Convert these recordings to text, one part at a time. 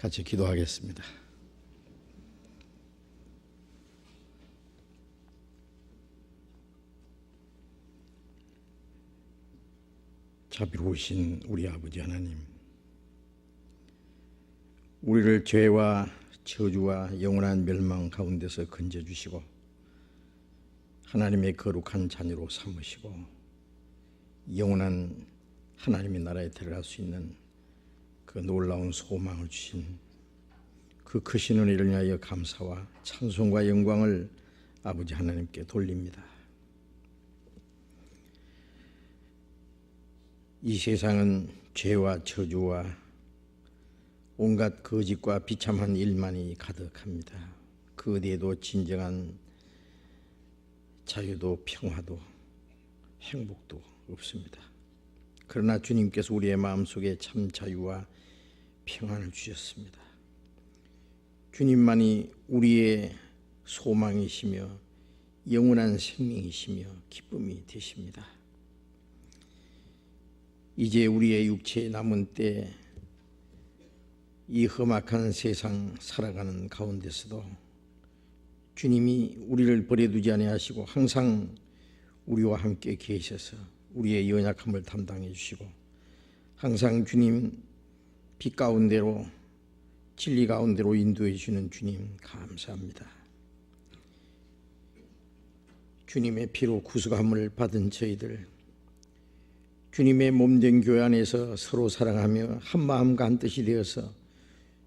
같이 기도하겠습니다. 자비로우신 우리 아버지 하나님, 우리를 죄와 저주와 영원한 멸망 가운데서 건져주시고 하나님의 거룩한 자녀로 삼으시고 영원한 하나님의 나라에 들어갈 수 있는 그 놀라운 소망을 주신 그 크신 은혜를 위하여 감사와 찬송과 영광을 아버지 하나님께 돌립니다. 이 세상은 죄와 저주와 온갖 거짓과 비참한 일만이 가득합니다. 그 어디에도 진정한 자유도 평화도 행복도 없습니다. 그러나 주님께서 우리의 마음속에 참 자유와 평안을 주셨습니다. 주님만이 우리의 소망이시며 영원한 생명이시며 기쁨이 되십니다. 이제 우리의 육체에 남은 때 이 험악한 세상 살아가는 가운데서도 주님이 우리를 버려두지 아니하시고 항상 우리와 함께 계셔서 우리의 연약함을 담당해 주시고 항상 주님 빛 가운데로 진리 가운데로 인도해 주시는 주님 감사합니다. 주님의 피로 구속함을 받은 저희들, 주님의 몸된 교회 안에서 서로 사랑하며 한마음과 한뜻이 되어서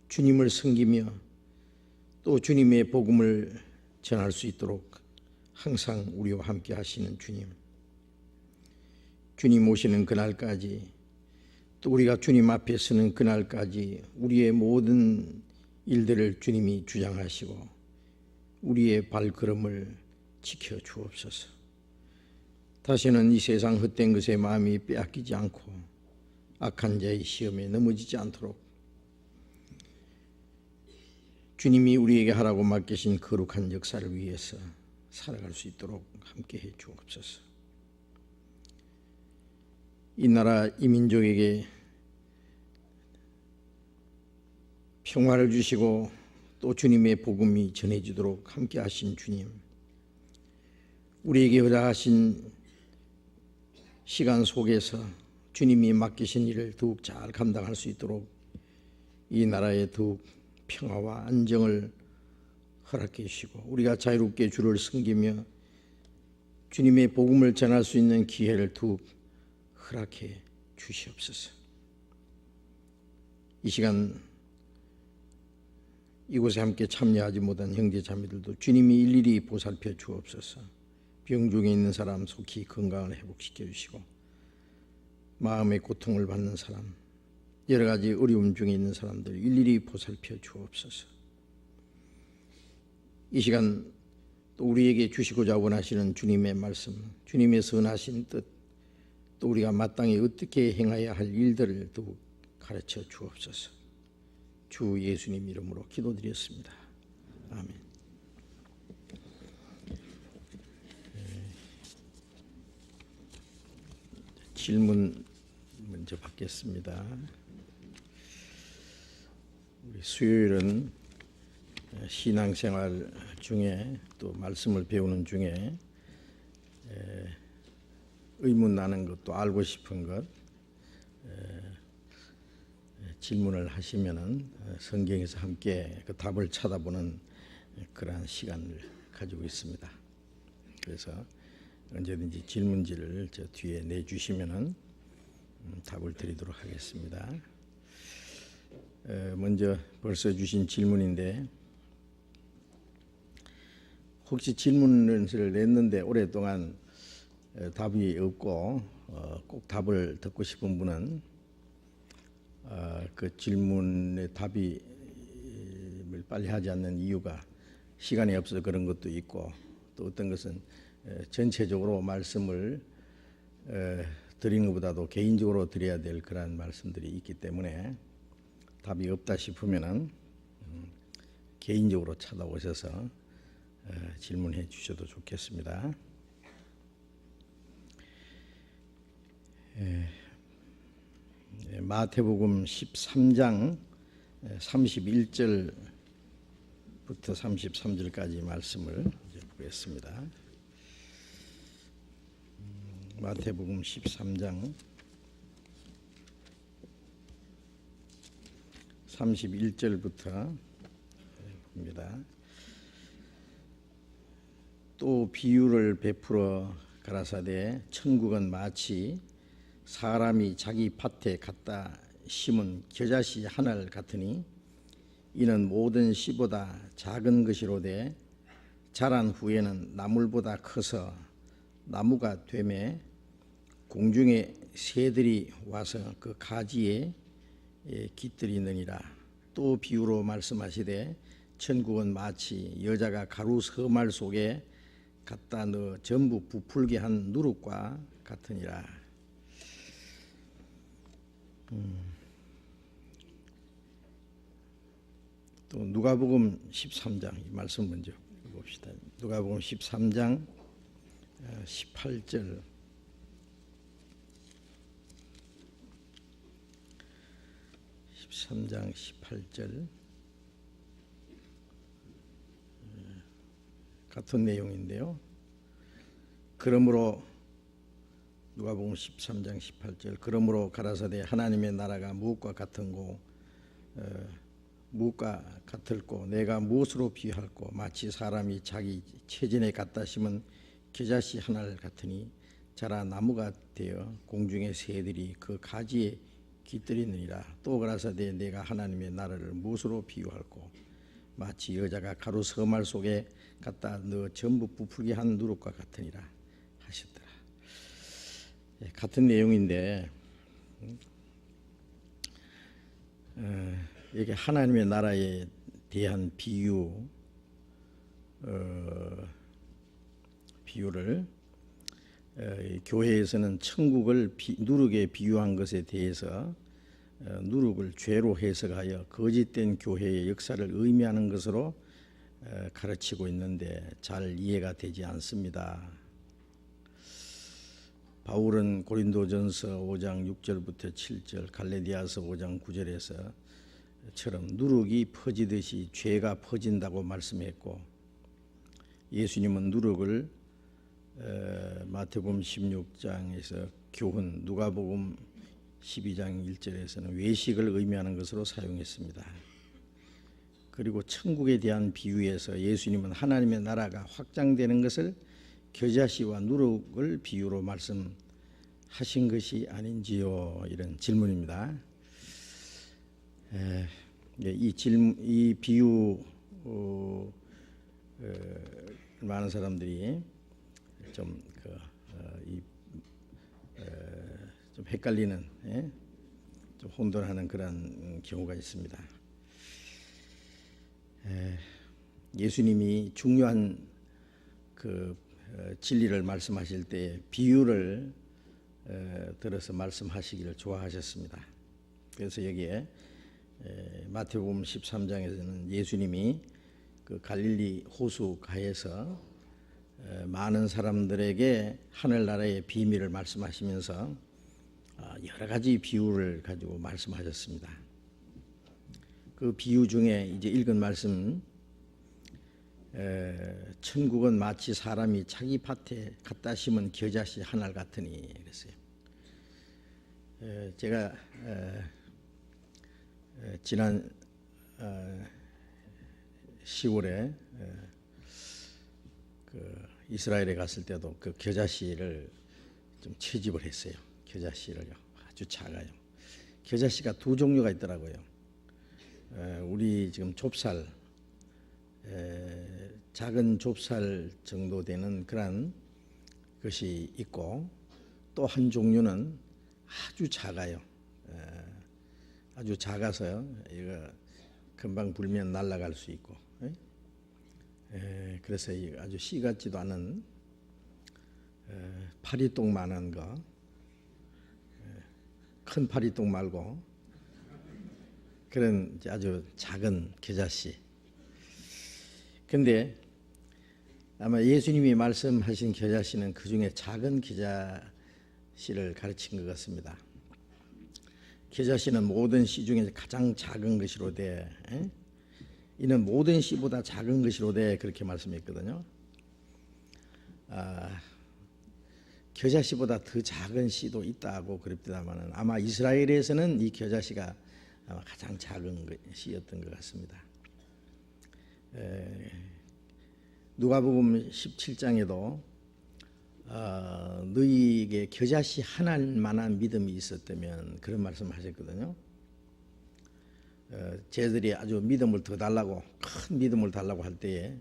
주님을 섬기며 또 주님의 복음을 전할 수 있도록 항상 우리와 함께 하시는 주님, 주님 오시는 그날까지 또 우리가 주님 앞에 서는 그날까지 우리의 모든 일들을 주님이 주장하시고 우리의 발걸음을 지켜 주옵소서. 다시는 이 세상 헛된 것에 마음이 빼앗기지 않고 악한 자의 시험에 넘어지지 않도록 주님이 우리에게 하라고 맡기신 거룩한 역사를 위해서 살아갈 수 있도록 함께해 주옵소서. 이 나라 이 민족에게 평화를 주시고 또 주님의 복음이 전해지도록 함께 하신 주님, 우리에게 허락하신 시간 속에서 주님이 맡기신 일을 더욱 잘 감당할 수 있도록 이 나라에 더욱 평화와 안정을 허락해 주시고 우리가 자유롭게 주를 섬기며 주님의 복음을 전할 수 있는 기회를 더욱 허락해 주시옵소서. 이 시간 이곳에 함께 참여하지 못한 형제 자매들도 주님이 일일이 보살펴 주옵소서. 병 중에 있는 사람 속히 건강을 회복시켜 주시고 마음의 고통을 받는 사람, 여러 가지 어려움 중에 있는 사람들 일일이 보살펴 주옵소서. 이 시간 또 우리에게 주시고자 원하시는 주님의 말씀, 주님의 선하신 뜻, 또 우리가 마땅히 어떻게 행해야 할 일들을 더욱 가르쳐 주옵소서. 주 예수님 이름으로 기도드렸습니다. 아멘. 질문 먼저 받겠습니다. 우리 수요일은 신앙생활 중에 또 말씀을 배우는 중에 의문 나는 것도 알고 싶은 것 질문을 하시면은 성경에서 함께 그 답을 찾아보는 그러한 시간을 가지고 있습니다. 그래서 언제든지 질문지를 저 뒤에 내주시면은 답을 드리도록 하겠습니다. 먼저 벌써 주신 질문인데 혹시 질문을 냈는데 오랫동안 답이 없고 꼭 답을 듣고 싶은 분은 그 질문의 답이 빨리 하지 않는 이유가 시간이 없어서 그런 것도 있고 또 어떤 것은 전체적으로 말씀을 드리는 것보다도 개인적으로 드려야 될 그런 말씀들이 있기 때문에 답이 없다 싶으면은 개인적으로 찾아오셔서 질문해 주셔도 좋겠습니다. 마태복음 13장 31절부터 33절까지 말씀을 보겠습니다. 마태복음 13장 31절부터 봅니다. 또 비유를 베풀어 가라사대 천국은 마치 사람이 자기 밭에 갖다 심은 겨자씨 하나를 같으니 이는 모든 씨보다 작은 것이로되 자란 후에는 나물보다 커서 나무가 되매 공중의 새들이 와서 그 가지에 깃들이느니라. 또 비유로 말씀하시되 천국은 마치 여자가 가루 서말 속에 갖다 넣어 전부 부풀게 한 누룩과 같으니라. 또 누가복음 13장 이 말씀 먼저 봅시다. 누가복음 13장 18절 13장 18절 같은 내용인데요. 그러므로 누가복음 13장 18절 그러므로 가라사대 하나님의 나라가 무엇과 같은고 무엇과 같을꼬 내가 무엇으로 비유할꼬 마치 사람이 자기 체진에 갖다 심은 겨자씨 하나를 같으니 자라 나무가 되어 공중의 새들이 그 가지에 깃들이느니라. 또 가라사대 내가 하나님의 나라를 무엇으로 비유할꼬 마치 여자가 가루 서말 속에 갖다 넣어 전부 부풀게 한 누룩과 같으니라 하셨더라. 같은 내용인데 이게 하나님의 나라에 대한 비유를 교회에서는 천국을 누룩에 비유한 것에 대해서 누룩을 죄로 해석하여 거짓된 교회의 역사를 의미하는 것으로 가르치고 있는데 잘 이해가 되지 않습니다. 바울은 고린도전서 5장 6절부터 7절 갈라디아서 5장 9절에서처럼 누룩이 퍼지듯이 죄가 퍼진다고 말씀했고 예수님은 누룩을 마태복음 16장에서 교훈, 누가복음 12장 1절에서는 외식을 의미하는 것으로 사용했습니다. 그리고 천국에 대한 비유에서 예수님은 하나님의 나라가 확장되는 것을 겨자씨와 누룩을 비유로 말씀하신 것이 아닌지요? 이런 질문입니다. 이 비유 많은 사람들이 좀 헷갈리는, 좀 혼돈하는 그런 경우가 있습니다. 예수님이 중요한 진리를 말씀하실 때 비유를 들어서 말씀하시기를 좋아하셨습니다. 그래서 여기에 마태복음 13장에서는 예수님이 그 갈릴리 호수 가에서 많은 사람들에게 하늘나라의 비밀을 말씀하시면서 여러 가지 비유를 가지고 말씀하셨습니다. 그 비유 중에 이제 읽은 말씀 천국은 마치 사람이 자기 밭에 갖다 심은 겨자씨 하나를 같으니 그랬어요. 제가 지난 10월에 이스라엘에 갔을 때도 그 겨자씨를 좀 채집을 했어요. 겨자씨를요. 아주 작아요. 겨자씨가 두 종류가 있더라고요. 우리 지금 좁쌀, 작은 좁쌀 정도 되는 그런 것이 있고 또 한 종류는 아주 작아요. 아주 작아서 이거 금방 불면 날아갈 수 있고 그래서 아주 씨 같지도 않은 파리똥만한 거, 큰 파리똥 말고 그런 아주 작은 겨자씨. 근데 아마 예수님이 말씀하신 겨자씨는 그 중에 작은 겨자씨를 가르친 것 같습니다. 겨자씨는 모든 씨 중에 가장 작은 것이로되 이는 모든 씨보다 작은 것이로되 그렇게 말씀했거든요. 겨자씨보다 더 작은 씨도 있다고 그럽니다만 아마 이스라엘에서는 이 겨자씨가 아마 가장 작은 씨였던 것 같습니다. 누가복음 17장에도 너희에게 겨자씨 하나만한 믿음이 있었다면 그런 말씀을 하셨거든요. 쟤들이 아주 믿음을 더 달라고 큰 믿음을 달라고 할 때에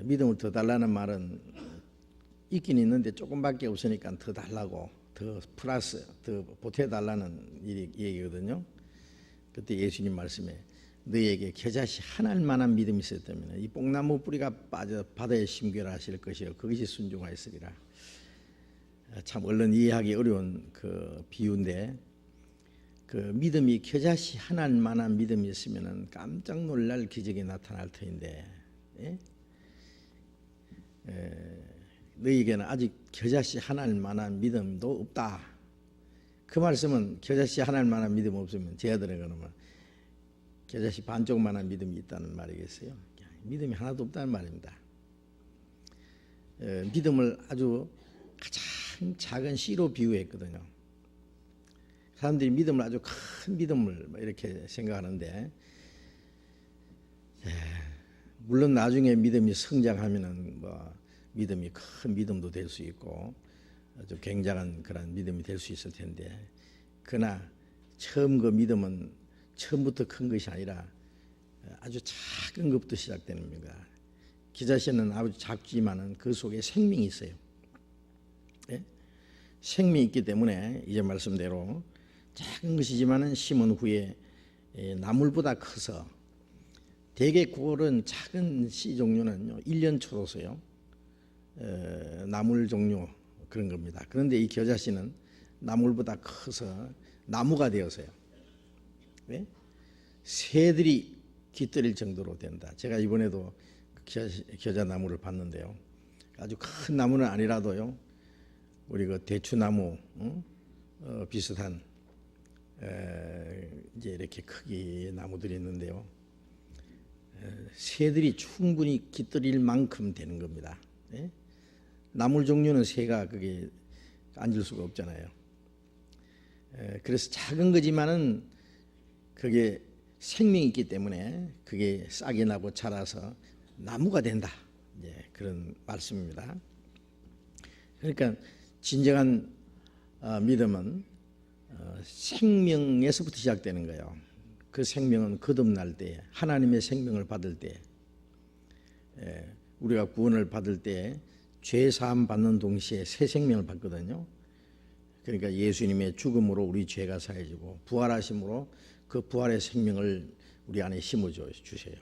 믿음을 더 달라는 말은 있긴 있는데 조금밖에 없으니까 더 달라고 더 플러스 더 보태달라는 얘기거든요. 그때 예수님 말씀에 너희에게 겨자씨 하나만한 믿음이 있었다면 이 뽕나무 뿌리가 빠져 바다에 심겨라 하실 것이요 그것이 순종하였으리라. 참 얼른 이해하기 어려운 그 비유인데 그 믿음이 겨자씨 하나만한 믿음이 있으면 깜짝 놀랄 기적이 나타날 터인데 너희에게는 아직 겨자씨 하나만한 믿음도 없다. 그 말씀은 겨자씨 하나만한 믿음 없으면 쟤들에게는 겨자씨 반쪽만한 믿음이 있다는 말이겠어요. 믿음이 하나도 없다는 말입니다. 믿음을 아주 가장 작은 씨로 비유했거든요. 사람들이 믿음을 아주 큰 믿음을 이렇게 생각하는데 물론 나중에 믿음이 성장하면은 믿음이 큰 믿음도 될 수 있고 아주 굉장한 그런 믿음이 될 수 있을 텐데 그러나 처음 그 믿음은 처음부터 큰 것이 아니라 아주 작은 것부터 시작되는 겁니다. 겨자씨는 아주 작지만은 그 속에 생명이 있어요. 생명이 있기 때문에 이제 말씀대로 작은 것이지만은 심은 후에 나물보다 커서 대개 9월은 작은 씨 종류는 1년 초로서요 나물 종류 그런 겁니다. 그런데 이 겨자씨는 나물보다 커서 나무가 되어서요. 네? 새들이 깃들일 정도로 된다. 제가 이번에도 겨자 나무를 봤는데요. 아주 큰 나무는 아니라도요. 우리 그 대추나무 비슷한 이제 이렇게 크기 나무들이 있는데요. 새들이 충분히 깃들일 만큼 되는 겁니다. 네? 나물 종류는 새가 그게 앉을 수가 없잖아요. 그래서 작은 거지만은 그게 생명이 있기 때문에 그게 싹이 나고 자라서 나무가 된다. 그런 말씀입니다. 그러니까 진정한 믿음은 생명에서부터 시작되는 거예요. 그 생명은 거듭날 때 하나님의 생명을 받을 때 우리가 구원을 받을 때 죄 사함 받는 동시에 새 생명을 받거든요. 그러니까 예수님의 죽음으로 우리 죄가 사해지고 부활하심으로 그 부활의 생명을 우리 안에 심어 주세요.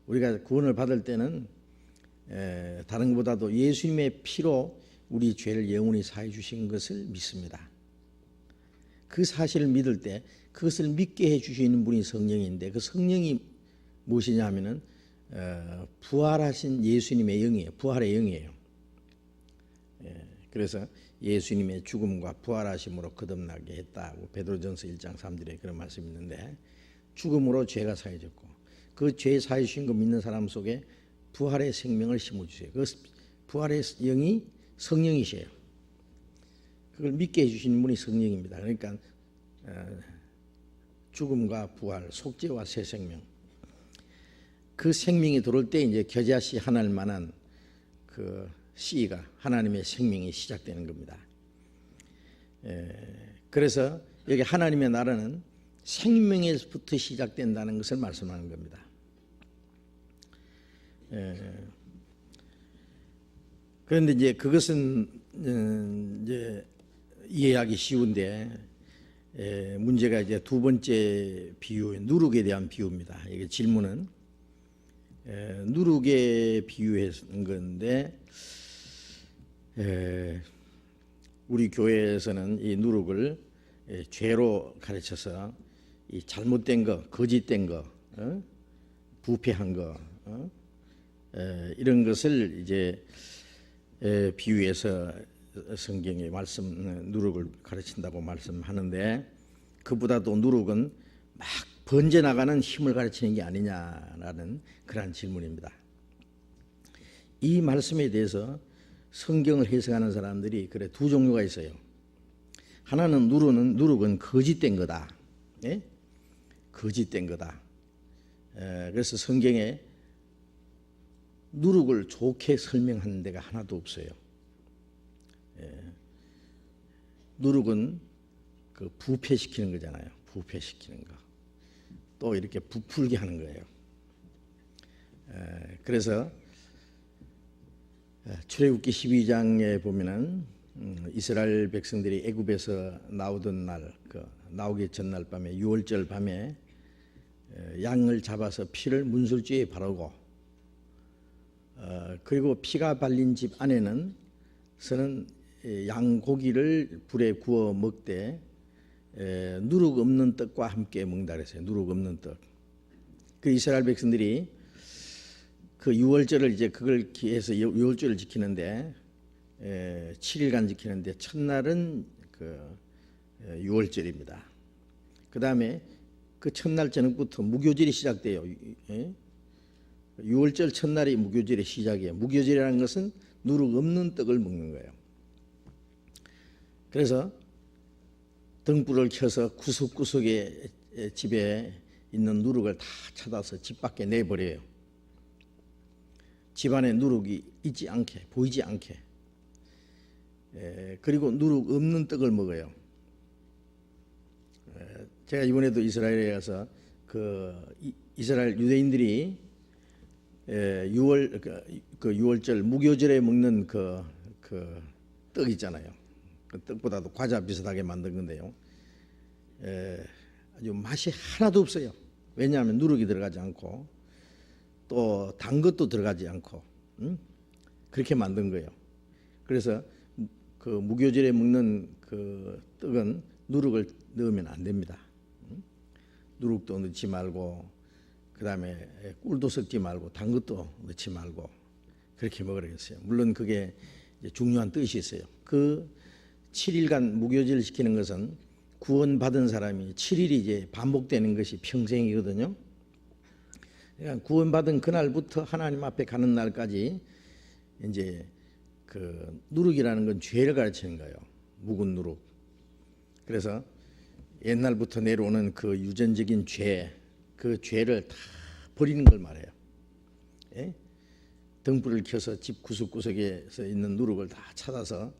우리가 구원을 받을 때는 다른 것보다도 예수님의 피로 우리 죄를 영원히 사해 주신 것을 믿습니다. 그 사실을 믿을 때 그것을 믿게 해 주시는 분이 성령인데 그 성령이 무엇이냐 하면은 부활하신 예수님의 영이에요. 부활의 영이에요. 그래서 예수님의 죽음과 부활하심으로 거듭나게 했다고 베드로전서 1장 3절에 그런 말씀이 있는데 죽음으로 죄가 사해졌고 그 죄 사해 주신 거 믿는 사람 속에 부활의 생명을 심어주세요. 그 부활의 영이 성령이세요. 그걸 믿게 해주시는 분이 성령입니다. 그러니까 죽음과 부활, 속죄와 새 생명 그 생명이 들어올 때 이제 겨자씨 하나일 만한 그 씨가 하나님의 생명이 시작되는 겁니다. 그래서 여기 하나님의 나라는 생명에서부터 시작된다는 것을 말씀하는 겁니다. 그런데 이제 그것은 이제 이해하기 쉬운데 문제가 이제 두 번째 비유, 누룩에 대한 비유입니다. 이게 질문은 누룩에 비유한 건데 우리 교회에서는 이 누룩을 죄로 가르쳐서 이 잘못된 거, 거짓된 거, 부패한 거, 이런 것을 이제 비유해서 성경의 말씀 누룩을 가르친다고 말씀하는데 그보다도 누룩은 막 번져 나가는 힘을 가르치는 게 아니냐라는 그러한 질문입니다. 이 말씀에 대해서 성경을 해석하는 사람들이 그래 두 종류가 있어요. 하나는 누룩은 거짓된 거다. 예? 거짓된 거다. 그래서 성경에 누룩을 좋게 설명하는 데가 하나도 없어요. 누룩은 그 부패시키는 거잖아요. 부패시키는 거. 또 이렇게 부풀게 하는 거예요. 그래서 출애굽기 12장에 보면은 이스라엘 백성들이 애굽에서 나오던 날, 나오기 전날 밤에 유월절 밤에 양을 잡아서 피를 문설주에 바르고 그리고 피가 발린 집 안에는 양고기를 불에 구워 먹되 누룩 없는 떡과 함께 먹는다 그랬어요. 누룩 없는 떡. 그 이스라엘 백성들이 그 유월절을 이제 그걸 기해서 유월절을 지키는데 7일간 지키는데 첫날은 그 유월절입니다. 그 다음에 그 첫날 저녁부터 무교절이 시작돼요. 유월절 첫날이 무교절의 시작이에요. 무교절이라는 것은 누룩 없는 떡을 먹는 거예요. 그래서 등불을 켜서 구석구석에 집에 있는 누룩을 다 찾아서 집 밖에 내버려요. 집안에 누룩이 있지 않게, 보이지 않게. 그리고 누룩 없는 떡을 먹어요. 제가 이번에도 이스라엘에 가서 그 이스라엘 유대인들이 유월절 무교절에 먹는 그 떡 있잖아요. 그 떡보다도 과자 비슷하게 만든 건데요. 아주 맛이 하나도 없어요. 왜냐하면 누룩이 들어가지 않고 또 단 것도 들어가지 않고 그렇게 만든 거예요. 그래서 그 무교절에 먹는 그 떡은 누룩을 넣으면 안 됩니다. 누룩도 넣지 말고 그 다음에 꿀도 섞지 말고 단 것도 넣지 말고 그렇게 먹으라고 했어요. 물론 그게 이제 중요한 뜻이 있어요. 그 7일간 무교절을 지키는 것은 구원받은 사람이 7일이 이제 반복되는 것이 평생이거든요. 그러니까 구원받은 그날부터 하나님 앞에 가는 날까지 이제 그 누룩이라는 건 죄를 가르치는 거예요. 묵은 누룩. 그래서 옛날부터 내려오는 그 유전적인 죄, 그 죄를 다 버리는 걸 말해요. 예? 등불을 켜서 집 구석구석에서 있는 누룩을 다 찾아서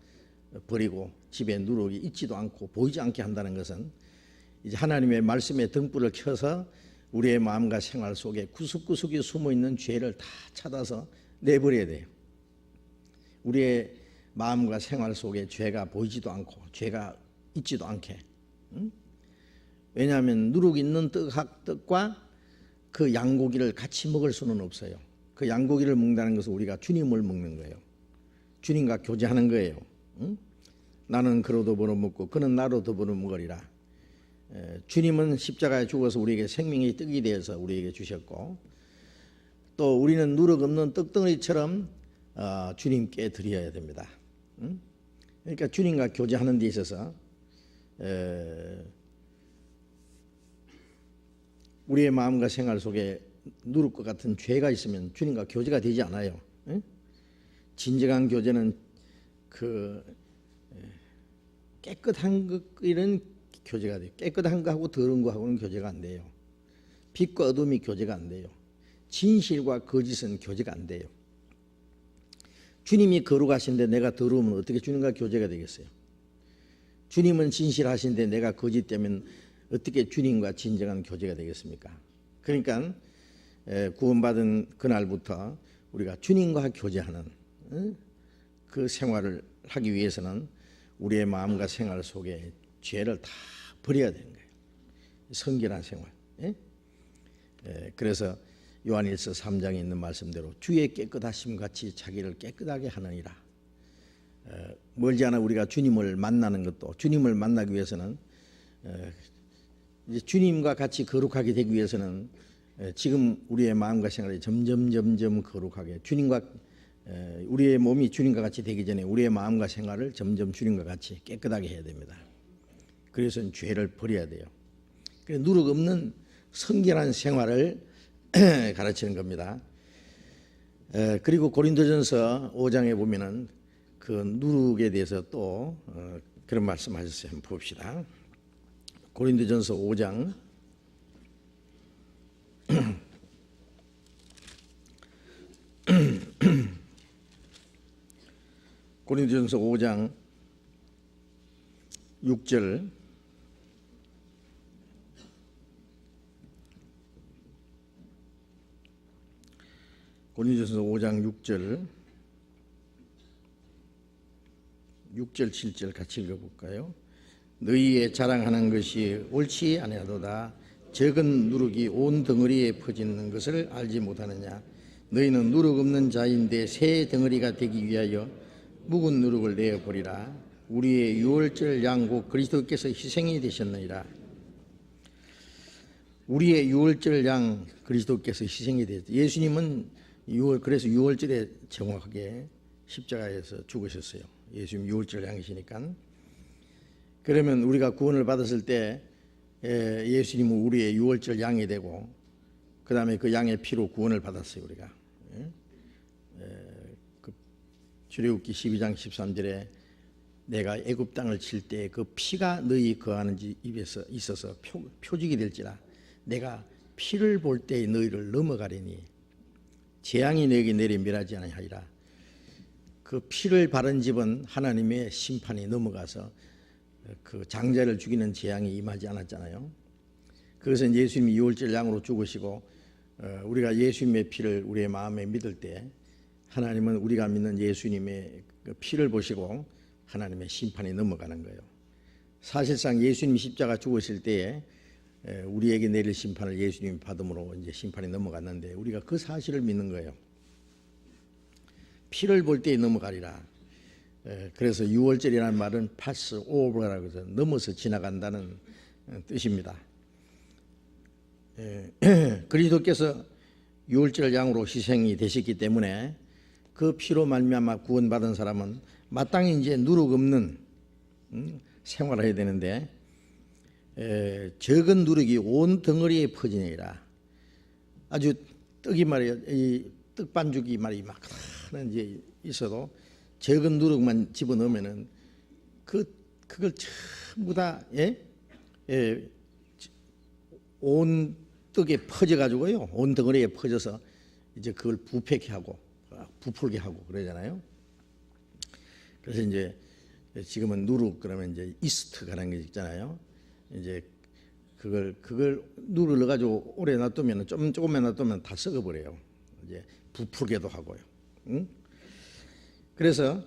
버리고 집에 누룩이 있지도 않고 보이지 않게 한다는 것은 이제 하나님의 말씀에 등불을 켜서 우리의 마음과 생활 속에 구석구석에 숨어있는 죄를 다 찾아서 내버려야 돼요. 우리의 마음과 생활 속에 죄가 보이지도 않고 죄가 있지도 않게. 왜냐하면 누룩 있는 떡과 그 양고기를 같이 먹을 수는 없어요. 그 양고기를 먹는다는 것은 우리가 주님을 먹는 거예요. 주님과 교제하는 거예요. 나는 그로 더불어 먹고 그는 나로 더불어 먹으리라. 주님은 십자가에 죽어서 우리에게 생명의 떡이 되어서 우리에게 주셨고 또 우리는 누룩 없는 떡덩어리처럼 주님께 드려야 됩니다. 그러니까 주님과 교제하는 데 있어서 우리의 마음과 생활 속에 누룩과 같은 죄가 있으면 주님과 교제가 되지 않아요. 진정한 교제는 그 깨끗한 것이런 교제가 돼요. 깨끗한 거하고 더러운 거하고는 교제가 안 돼요. 빛과 어둠이 교제가 안 돼요. 진실과 거짓은 교제가 안 돼요. 주님이 거룩하신데 내가 더러우면 어떻게 주님과 교제가 되겠어요? 주님은 진실하신데 내가 거짓되면 어떻게 주님과 진정한 교제가 되겠습니까? 그러니까 구원받은 그날부터 우리가 주님과 교제하는 그 생활을 하기 위해서는 우리의 마음과 생활 속에 죄를 다 버려야 되는 거예요. 성결한 생활. 그래서 요한일서 3장에 있는 말씀대로 주의 깨끗하심 같이 자기를 깨끗하게 하느니라. 멀지 않아 우리가 주님을 만나는 것도 주님을 만나기 위해서는 이제 주님과 같이 거룩하게 되기 위해서는 지금 우리의 마음과 생활이 점점 거룩하게 주님과 우리의 몸이 주님과 같이 되기 전에 우리의 마음과 생활을 점점 주님과 같이 깨끗하게 해야 됩니다. 그래서 죄를 버려야 돼요. 누룩 없는 성결한 생활을 가르치는 겁니다. 그리고 고린도전서 5장에 보면은 그 누룩에 대해서 또 그런 말씀하셨어요. 한번 봅시다. 고린도전서 5장 고린도전서 5장 6절 고린도전서 5장 6절 7절 같이 읽어볼까요? 너희의 자랑하는 것이 옳지 아니하도다. 적은 누룩이 온 덩어리에 퍼지는 것을 알지 못하느냐. 너희는 누룩 없는 자인데 새 덩어리가 되기 위하여 묵은 누룩을 내어버리라. 우리의 유월절 양 곧 그리스도께서 희생이 되셨느니라. 우리의 유월절 양 그리스도께서 희생이 되셨다. 예수님은 그래서 유월절에 정확하게 십자가에서 죽으셨어요. 예수님 유월절 양이시니까. 그러면 우리가 구원을 받았을 때 예수님은 우리의 유월절 양이 되고 그 다음에 그 양의 피로 구원을 받았어요. 우리가 그 출애굽기 12장 13절에 내가 애굽 땅을 칠 때 그 피가 너희 거하는 입에서 있어서 표적이 될지라. 내가 피를 볼 때 너희를 넘어가리니 재앙이 너에게 내리 멸하지 아니하리라. 그 피를 바른 집은 하나님의 심판이 넘어가서 그 장자를 죽이는 재앙이 임하지 않았잖아요. 그것은 예수님이 유월절 양으로 죽으시고 우리가 예수님의 피를 우리의 마음에 믿을 때 하나님은 우리가 믿는 예수님의 그 피를 보시고 하나님의 심판이 넘어가는 거예요. 사실상 예수님이 십자가 죽으실 때에 우리에게 내릴 심판을 예수님이 받음으로 이제 심판이 넘어갔는데 우리가 그 사실을 믿는 거예요. 피를 볼 때에 넘어가리라. 그래서 유월절이라는 말은 pass over라고 해서 넘어서 지나간다는 뜻입니다. 그리스도께서 유월절 양으로 희생이 되셨기 때문에 그 피로 말미암아 구원받은 사람은 마땅히 이제 누룩 없는 생활을 해야 되는데 적은 누룩이 온 덩어리에 퍼지니라. 아주 떡이 말이야, 이 떡반죽이 말이 막 하는 이제 있어도 적은 누룩만 집어넣으면은 그걸 전부 다 온 떡에 퍼져 가지고요, 온 덩어리에 퍼져서 이제 그걸 부패케 하고 부풀게 하고 그러잖아요. 그래서 이제 지금은 누룩 그러면 이제 이스트라는 게 있잖아요. 이제 그걸 누룩을 넣어가지고 오래 놔두면 조금만 놔두면 다 썩어버려요. 이제 부풀게도 하고요. 응? 그래서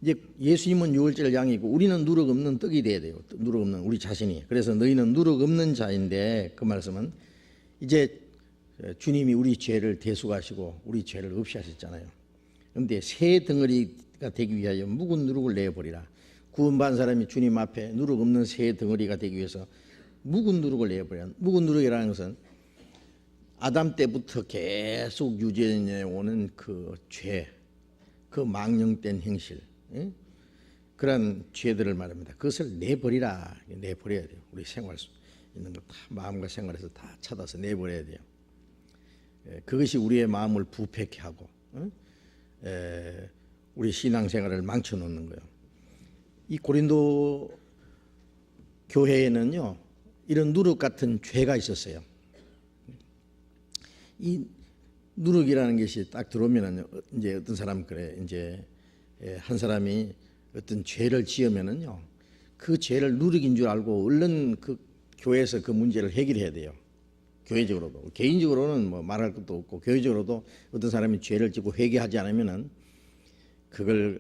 이제 예수님은 유월절 양이고 우리는 누룩 없는 떡이 돼야 돼요. 누룩 없는 우리 자신이. 그래서 너희는 누룩 없는 자인데 그 말씀은 이제 주님이 우리 죄를 대속하시고 우리 죄를 없이 하셨잖아요. 그런데 새 덩어리가 되기 위하여 묵은 누룩을 내어버리라. 구원받은 사람이 주님 앞에 누룩 없는 새 덩어리가 되기 위해서 묵은 누룩을 내어버리라. 묵은 누룩이라는 것은 아담 때부터 계속 유지해 오는 그 죄, 그 망령된 행실, 그런 죄들을 말합니다. 그것을 내버리라. 내버려야 돼요. 우리 생활 있는 거 다 마음과 생활에서 다 찾아서 내버려야 돼요. 그것이 우리의 마음을 부패케 하고 우리 신앙생활을 망쳐놓는 거예요. 이 고린도 교회에는요 이런 누룩 같은 죄가 있었어요. 이 누룩이라는 것이 딱 들어오면은 이제 어떤 사람 그래 이제 한 사람이 어떤 죄를 지으면은요 그 죄를 누룩인 줄 알고 얼른 그 교회에서 그 문제를 해결해야 돼요. 교회적으로도 개인적으로는 뭐 말할 것도 없고 교회적으로도 어떤 사람이 죄를 짓고 회개하지 않으면은 그걸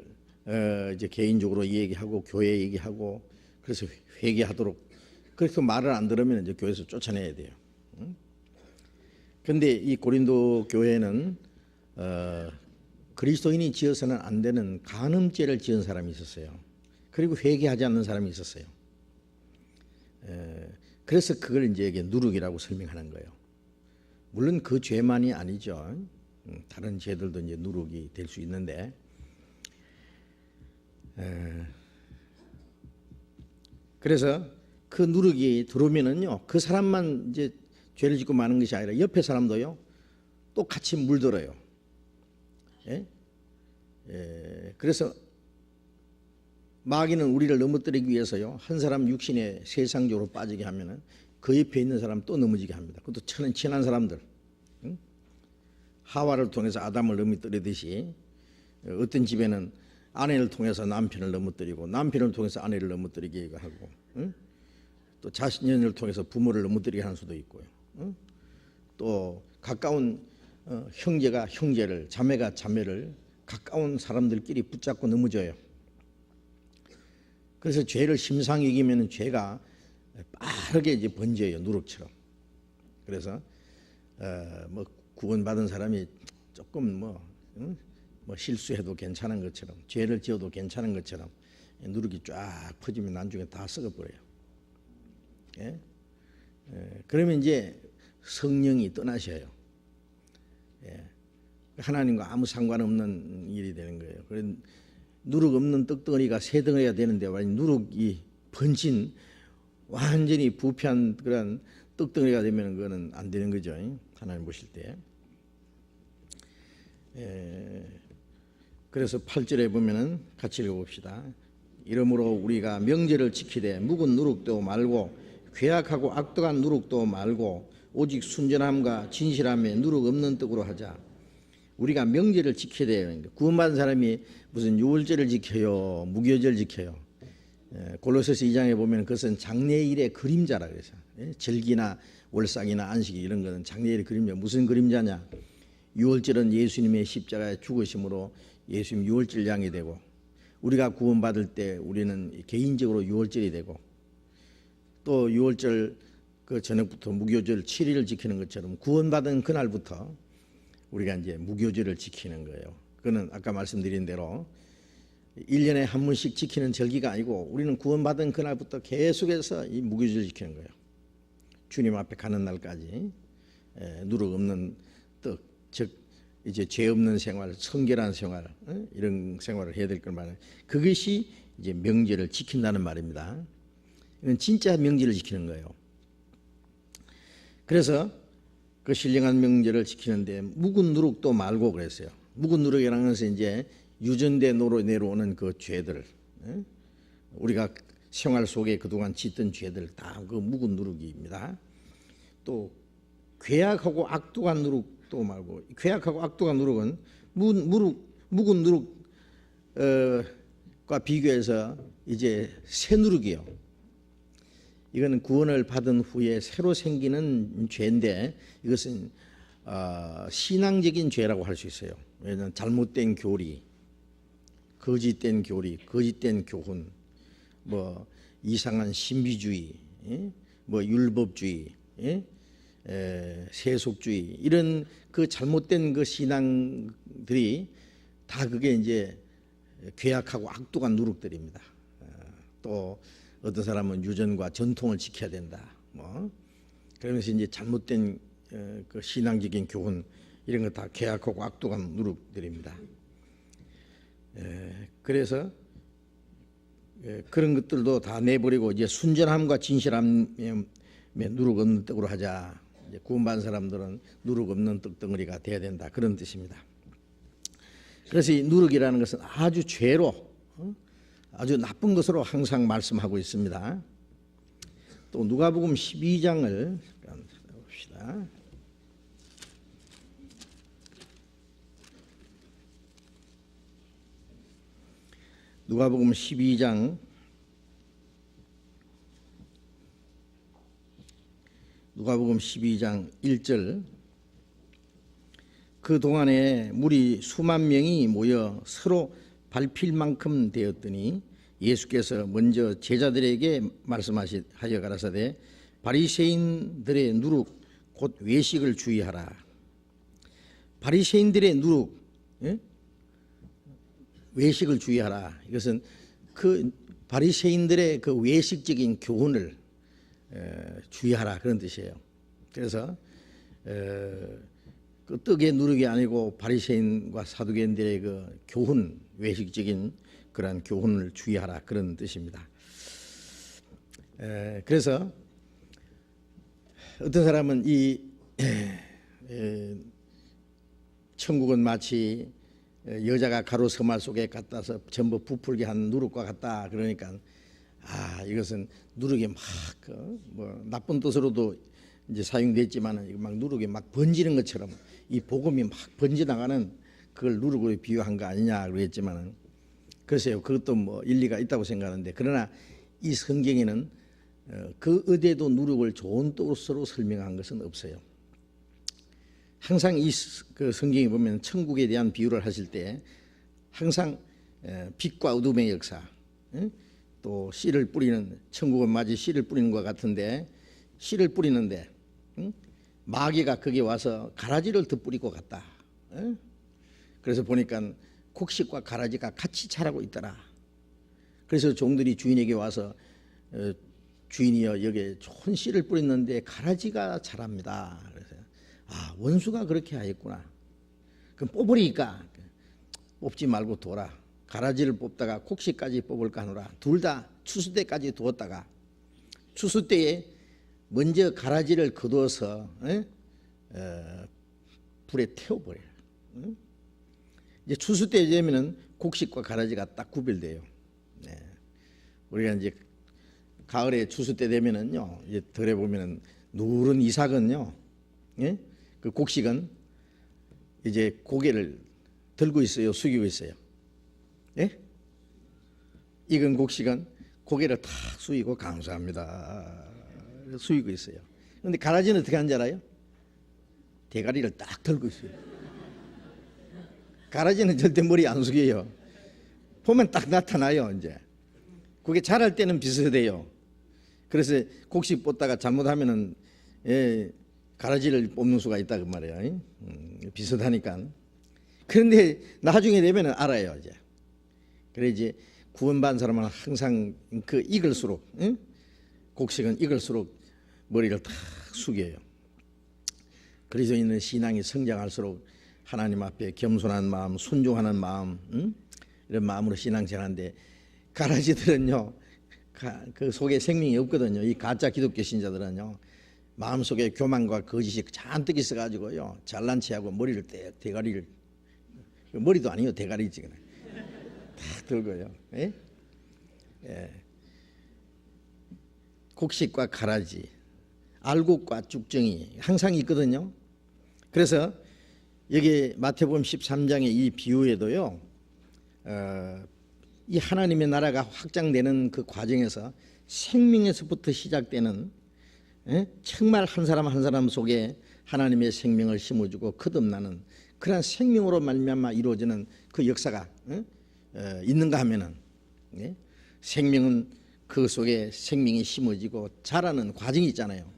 이제 개인적으로 얘기하고 교회에 얘기하고 그래서 회개하도록 그래서 말을 안 들으면 이제 교회에서 쫓아내야 돼요. 그런데 이 고린도 교회는 그리스도인이 지어서는 안 되는 간음죄를 지은 사람이 있었어요. 그리고 회개하지 않는 사람이 있었어요. 그래서 그걸 이제 누룩이라고 설명하는 거예요. 물론 그 죄만이 아니죠. 다른 죄들도 이제 누룩이 될 수 있는데 그래서 그 누룩이 들어오면은요, 그 사람만 이제 죄를 짓고 마는 것이 아니라 옆에 사람도요 또 같이 물들어요. 예? 그래서 마귀는 우리를 넘어뜨리기 위해서요, 한 사람 육신에 세상적으로 빠지게 하면은 그 옆에 있는 사람 또 넘어지게 합니다. 그것도 친한 사람들. 응? 하와를 통해서 아담을 넘어뜨리듯이 어떤 집에는 아내를 통해서 남편을 넘어뜨리고 남편을 통해서 아내를 넘어뜨리게 하고, 응? 또 자신을 통해서 부모를 넘어뜨리게 하는 수도 있고요. 응? 또 가까운 형제가 형제를, 자매가 자매를 가까운 사람들끼리 붙잡고 넘어져요. 그래서 죄를 심상히 이기면 죄가 빠르게 이제 번져요, 누룩처럼. 그래서 뭐 구원받은 사람이 조금 뭐 실수해도 괜찮은 것처럼, 죄를 지어도 괜찮은 것처럼 누룩이 쫙 퍼지면 나중에 다 썩어버려요. 예? 그러면 이제 성령이 떠나셔요. 예. 하나님과 아무 상관없는 일이 되는 거예요. 그래서 누룩 없는 떡덩어리가 세 덩어리가 되는데 누룩이 번진 완전히 부패한 그런 떡덩어리가 되면 그거는 안 되는 거죠. 하나님 보실 때. 그래서 8절에 보면은 같이 읽어봅시다. 이러므로 우리가 명제를 지키되 묵은 누룩도 말고 괴악하고 악독한 누룩도 말고 오직 순전함과 진실함에 누룩 없는 떡으로 하자. 우리가 명제를 지켜야 돼요. 구원받은 사람이 무슨 유월절을 지켜요, 무교절 지켜요. 골로새서 2장에 보면 그것은 장래일의 그림자라 그래서, 절기나 월삭이나 안식이 이런 거는 장래일의 그림자. 무슨 그림자냐? 유월절은 예수님의 십자가에 죽으심으로 예수님 유월절 양이 되고, 우리가 구원받을 때 우리는 개인적으로 유월절이 되고, 또 유월절 그 저녁부터 무교절 7일을 지키는 것처럼 구원받은 그날부터 우리가 이제 무교절을 지키는 거예요. 그거는 아까 말씀드린 대로 1년에 한 번씩 지키는 절기가 아니고 우리는 구원받은 그날부터 계속해서 이 무교절을 지키는 거예요. 주님 앞에 가는 날까지 누룩 없는 떡, 즉 이제 죄 없는 생활, 성결한 생활, 이런 생활을 해야 될 걸 말해요. 그것이 이제 명제를 지킨다는 말입니다. 이건 진짜 명제를 지키는 거예요. 그래서 그 신령한 명제를 지키는데 묵은 누룩도 말고 그랬어요. 묵은 누룩이라는 것은 이제 유전대 노로 내려오는 그 죄들, 우리가 생활 속에 그동안 짓던 죄들 다 그 묵은 누룩입니다. 또 괴악하고 악독한 누룩도 말고, 괴악하고 악독한 누룩은 묵은 누룩과 비교해서 이제 새 누룩이요. 이거는 구원을 받은 후에 새로 생기는 죄인데 이것은 신앙적인 죄라고 할 수 있어요. 왜냐하면 잘못된 교리, 거짓된 교리, 거짓된 교훈, 뭐 이상한 신비주의, 뭐 율법주의, 세속주의, 이런 그 잘못된 그 신앙들이 다 그게 이제 괴악하고 악독한 누룩들입니다. 또 어떤 사람은 유전과 전통을 지켜야 된다. 뭐 그러면서 이제 잘못된 그 신앙적인 교훈 이런 거 다 괴악하고 악독한 누룩들입니다. 그래서 그런 것들도 다 내버리고 이제 순전함과 진실함에 누룩 없는 떡으로 하자. 이제 구원받은 사람들은 누룩 없는 떡덩어리가 돼야 된다. 그런 뜻입니다. 그래서 이 누룩이라는 것은 아주 죄로, 아주 나쁜 것으로 항상 말씀하고 있습니다. 또 누가복음 12장을 봅시다. 누가복음 12장 누가복음 12장 1절. 그 동안에 무리 수만 명이 모여 서로 밟힐 만큼 되었더니 예수께서 먼저 제자들에게 말씀하여 가라사대 바리새인들의 누룩 곧 외식을 주의하라. 바리새인들의 누룩, 외식을 주의하라. 이것은 그 바리새인들의 그 외식적인 교훈을 주의하라, 그런 뜻이에요. 그래서 그 떡의 누룩이 아니고 바리새인과 사두개인들의 그 교훈, 외식적인 그러한 교훈을 주의하라, 그런 뜻입니다. 그래서 어떤 사람은 이 천국은 마치 여자가 가로 서말 속에 갖다서 전부 부풀게 한 누룩과 같다. 그러니까 이것은 누룩이 막 뭐 나쁜 뜻으로도 이제 사용됐지만은 막 누룩이 막 번지는 것처럼 이 복음이 막 번져나가는 그걸 누룩으로 비유한 거 아니냐 그랬지만은 글쎄요, 그것도 뭐 일리가 있다고 생각하는데, 그러나 이 성경에는 그 어디에도 누룩을 좋은 뜻으로 설명한 것은 없어요. 항상 그 성경에 보면 천국에 대한 비유를 하실 때 항상 빛과 어둠의 역사, 또 씨를 뿌리는, 천국은 마치 씨를 뿌리는 것 같은데, 씨를 뿌리는데 마귀가 거기에 와서 가라지를 더 뿌릴 것 같다. 그래서 보니까 곡식과 가라지가 같이 자라고 있더라. 그래서 종들이 주인에게 와서 주인이여, 여기에 좋은 씨를 뿌렸는데 가라지가 자랍니다. 그래서 원수가 그렇게 하였구나. 그럼 뽑으니까 뽑지 말고 둬라. 가라지를 뽑다가 곡식까지 뽑을까 하노라. 둘 다 추수 때까지 두었다가 추수 때에 먼저 가라지를 거두어서 불에 태워버려요. 이제 추수 때 되면은 곡식과 가라지가 딱 구별돼요. 우리가 이제 가을에 추수 때 되면은요, 이제 덜에 보면은 누런 이삭은요, 그 곡식은 이제 고개를 들고 있어요, 숙이고 있어요. 익은 곡식은 고개를 탁 숙이고 감사합니다 숙이고 있어요. 그런데 가라지는 어떻게 하는지 알아요? 대가리를 딱 들고 있어요. 가라지는 절대 머리 안 숙여요. 보면 딱 나타나요. 이제 그게 자랄 때는 비슷해요. 그래서 곡식 뽑다가 잘못하면은 가라지를 뽑는 수가 있다 그 말이에요. 비슷하니까. 그런데 나중에 되면은 알아요. 이제 그래 이제 구원받은 사람은 항상 그 익을수록, 곡식은 익을수록 머리를 탁 숙여요. 그리스도인은 신앙이 성장할수록 하나님 앞에 겸손한 마음, 순종하는 마음, 이런 마음으로 신앙생활하는데, 가라지들은요, 그 속에 생명이 없거든요. 이 가짜 기독교 신자들은요, 마음속에 교만과 거짓이 잔뜩 있어가지고요, 잘난 체하고 머리를 대가리를, 머리도 아니요, 대가리지 그냥 탁 들고요. 곡식과 가라지, 알곡과 쭉정이 항상 있거든요. 그래서 여기 마태복음 13장의 이 비유에도요, 이 하나님의 나라가 확장되는 그 과정에서 생명에서부터 시작되는, 정말 한 사람 한 사람 속에 하나님의 생명을 심어주고 거듭나는 그런 생명으로 말미암아 이루어지는 그 역사가 있는가 하면은, 생명은 그 속에 생명이 심어지고 자라는 과정이 있잖아요.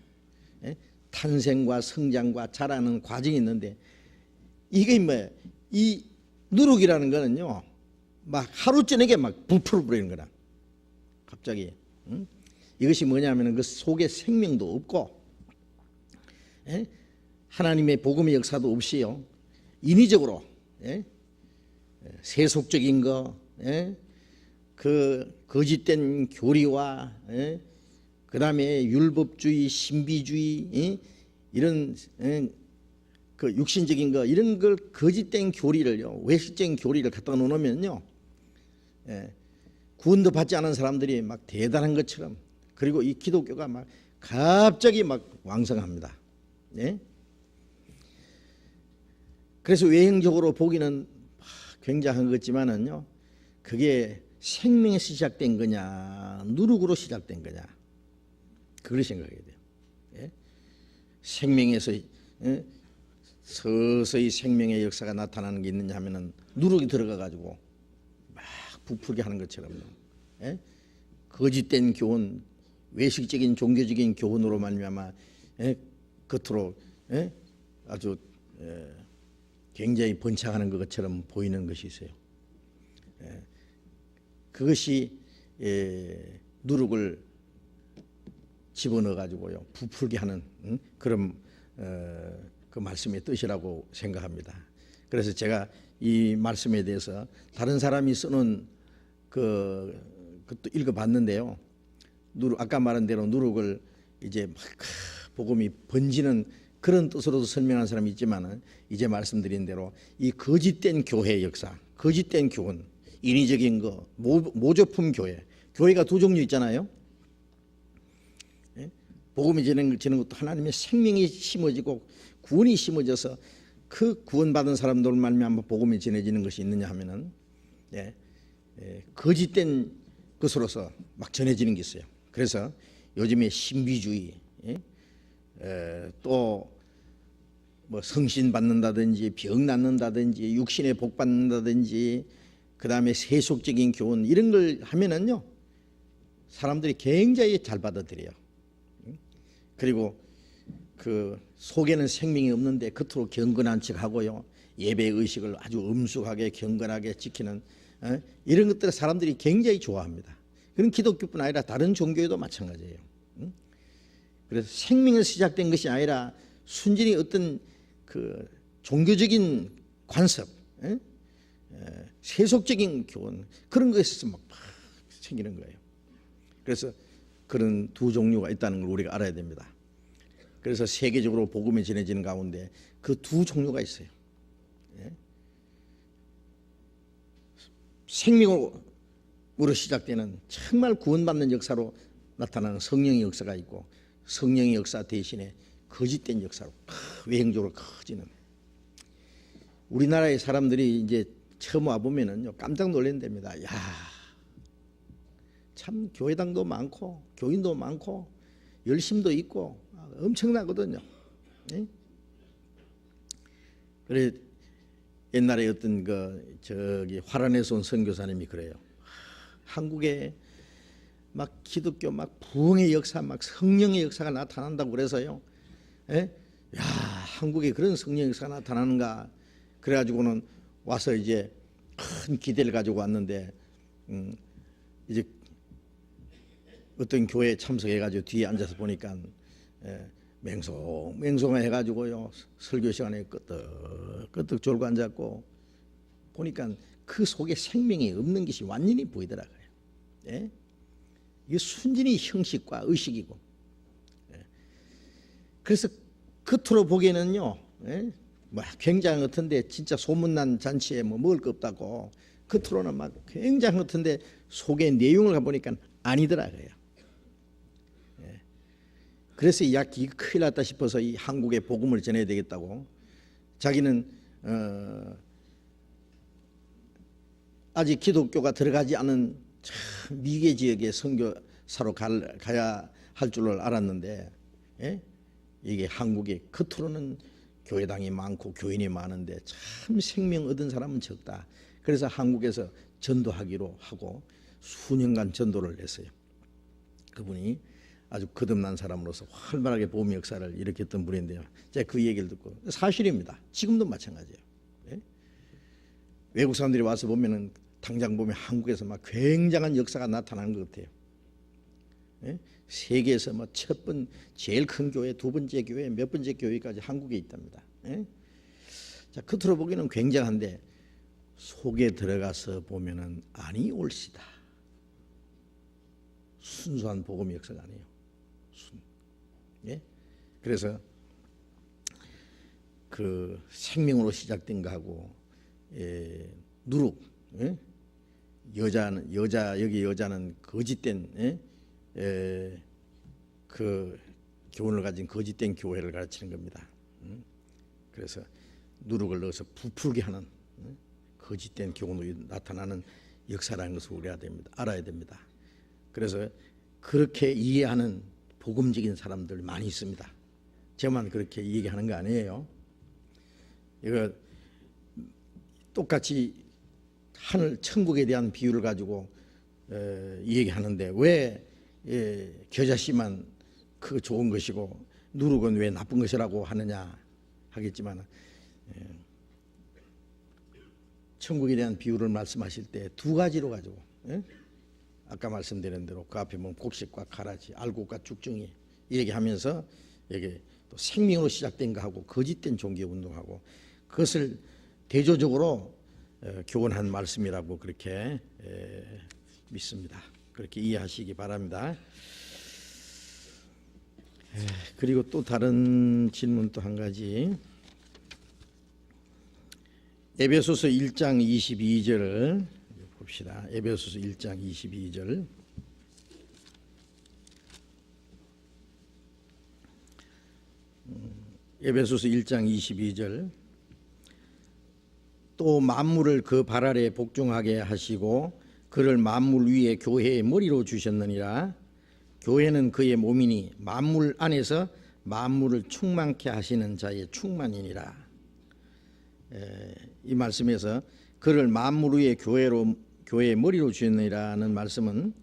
탄생과 성장과 자라는 과정이 있는데, 이게 뭐예요? 이 누룩이라는 거는요, 막 하루 저녁에 막 부풀어 버리는 거라. 갑자기. 이것이 뭐냐면은 그 속에 생명도 없고, 하나님의 복음의 역사도 없이요, 인위적으로, 세속적인 거, 그 거짓된 교리와, 그 다음에 율법주의, 신비주의, 이런 그 육신적인 거, 이런 걸 거짓된 교리를요, 외식적인 교리를 갖다 놓으면요, 구원도 받지 않은 사람들이 막 대단한 것처럼, 그리고 이 기독교가 막 갑자기 막 왕성합니다. 그래서 외형적으로 보기는 굉장한 것 같지만은요, 그게 생명에서 시작된 거냐, 누룩으로 시작된 거냐, 그걸 생각해야 돼요. 생명에서 서서히 생명의 역사가 나타나는 게 있느냐 하면은 누룩이 들어가 가지고 막 부풀게 하는 것처럼요, 거짓된 교훈, 외식적인 종교적인 교훈으로 말미암아 겉으로 아주 굉장히 번창하는 것처럼 보이는 것이 있어요. 그것이 누룩을 집어넣어 가지고요, 부풀게 하는 그런 그 말씀의 뜻이라고 생각합니다. 그래서 제가 이 말씀에 대해서 다른 사람이 쓰는 그것도 읽어봤는데요, 아까 말한 대로 누룩을 이제 막 복음이 번지는 그런 뜻으로도 설명한 사람이 있지만은 이제 말씀드린 대로 이 거짓된 교회 역사, 거짓된 교훈, 인위적인 거, 모조품 교회, 교회가 두 종류 있잖아요. 예? 복음이 지는 것도 하나님의 생명이 심어지고 구원이 심어져서 그 구원받은 사람들 말미암아 복음이 전해지는 것이 있느냐 하면은 거짓된 것으로서 막 전해지는 게 있어요. 그래서 요즘에 신비주의, 또 뭐 성신 받는다든지 병 낫는다든지 육신의 복 받는다든지 그다음에 세속적인 교훈 이런 걸 하면은요 사람들이 굉장히 잘 받아들여요. 그리고 그 속에는 생명이 없는데 겉으로 경건한 척하고요, 예배 의식을 아주 엄숙하게 경건하게 지키는 이런 것들을 사람들이 굉장히 좋아합니다. 그런 기독교뿐 아니라 다른 종교에도 마찬가지예요. 그래서 생명을 시작된 것이 아니라 순전히 어떤 그 종교적인 관습, 세속적인 교훈 그런 것에서 막 생기는 거예요. 그래서 그런 두 종류가 있다는 걸 우리가 알아야 됩니다. 그래서 세계적으로 복음이 전해지는 가운데 그 두 종류가 있어요. 생명으로 시작되는 정말 구원받는 역사로 나타나는 성령의 역사가 있고, 성령의 역사 대신에 거짓된 역사로 외형적으로 커지는. 우리나라의 사람들이 이제 처음 와 보면은요 깜짝 놀란답니다. 야, 참 교회당도 많고 교인도 많고 열심도 있고 엄청나거든요. 그래 옛날에 어떤 화란에서 온 선교사님이 그래요. 한국에 막 기독교 막 부흥의 역사, 막 성령의 역사가 나타난다고 그래서요. 야, 한국에 그런 성령 역사가 나타나는가? 그래가지고는 와서 이제 큰 기대를 가지고 왔는데, 이제 어떤 교회에 참석해가지고 뒤에 앉아서 보니까 맹송해가지고요 설교 시간에 끄떡끄떡 졸고 앉았고 보니까 그 속에 생명이 없는 것이 완전히 보이더라고요. 이게 순전히 형식과 의식이고, 그래서 겉으로 보기에는요, 뭐 굉장한 것 같은데 진짜 소문난 잔치에 뭐 먹을 거 없다고 겉으로는 막 굉장한 것 같은데 속의 내용을 가보니까 아니더라고요. 그래서 이거 큰일 났다 싶어서 이 한국에 복음을 전해야 되겠다고 자기는 아직 기독교가 들어가지 않은 참 미개 지역의 선교사로 가야 할 줄을 알았는데, 이게 한국에 겉으로는 교회당이 많고 교인이 많은데 참 생명 얻은 사람은 적다. 그래서 한국에서 전도하기로 하고 수년간 전도를 했어요. 그분이 아주 거듭난 사람으로서 활발하게 복음의 역사를 일으켰던 분인데요. 제가 그 얘기를 듣고 사실입니다. 지금도 마찬가지예요. 외국 사람들이 와서 보면은 당장 보면 한국에서 막 굉장한 역사가 나타나는 것 같아요. 세계에서 뭐 제일 큰 교회, 두 번째 교회, 몇 번째 교회까지 한국에 있답니다. 자, 겉으로 보기에는 굉장한데 속에 들어가서 보면은 아니 옳시다. 순수한 복음의 역사가 아니에요. 그래서 그 생명으로 시작된 거하고 누룩, 여기 여자는 거짓된 그 교훈을 가진 거짓된 교회를 가르치는 겁니다. 그래서 누룩을 넣어서 부풀게 하는 거짓된 교훈으로 나타나는 역사라는 것을 우리가 알아야 됩니다. 그래서 그렇게 이해하는 복음적인 사람들 많이 있습니다. 저만 그렇게 얘기하는 거 아니에요. 이거 똑같이 하늘 천국에 대한 비유를 가지고 얘기하는데 왜 겨자씨만 그 좋은 것이고 누룩은 왜 나쁜 것이라고 하느냐 하겠지만, 천국에 대한 비유를 말씀하실 때 두 가지로 가지고, 아까 말씀드린 대로 그 앞에 보면 곡식과 가라지, 알곡과 쭉정이 얘기하면서 이게 또 생명으로 시작된 거하고 거짓된 종교 운동하고 그것을 대조적으로 교훈한 말씀이라고 그렇게 믿습니다. 그렇게 이해하시기 바랍니다. 그리고 또 다른 질문 또 한 가지. 에베소서 1장 22절을 봅시다. 에베소서 1장 22절. 에베소서 1장 22절. 또 만물을 그 발 아래 복종하게 하시고 그를 만물 위에 교회의 머리로 주셨느니라. 교회는 그의 몸이니 만물 안에서 만물을 충만케 하시는 자의 충만이니라. 이 말씀에서 그를 만물 위에 교회의 머리로 주셨느니라는 말씀은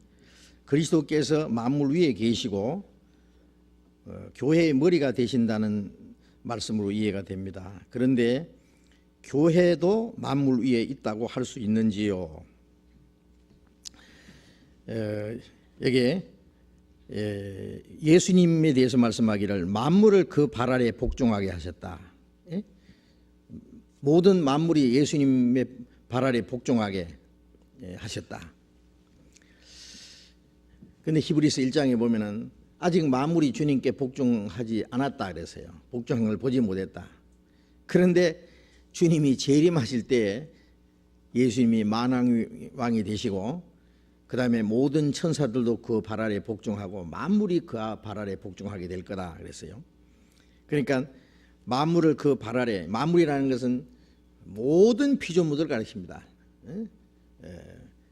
그리스도께서 만물 위에 계시고 교회의 머리가 되신다는 말씀으로 이해가 됩니다. 그런데 교회도 만물 위에 있다고 할 수 있는지요? 여기에 예수님에 대해서 말씀하기를 만물을 그 발 아래 복종하게 하셨다. 모든 만물이 예수님의 발 아래 복종하게 하셨다. 그런데 히브리서 1장에 보면은 아직 만물이 주님께 복종하지 않았다 그랬어요. 복종한 걸 보지 못했다. 그런데 주님이 재림하실 때 예수님이 만왕이 되시고 그 다음에 모든 천사들도 그 발 아래 복종하고 만물이 그 발 아래 복종하게 될 거다 그랬어요. 그러니까 만물을 그 발 아래, 만물이라는 것은 모든 피조물들을 가리킵니다.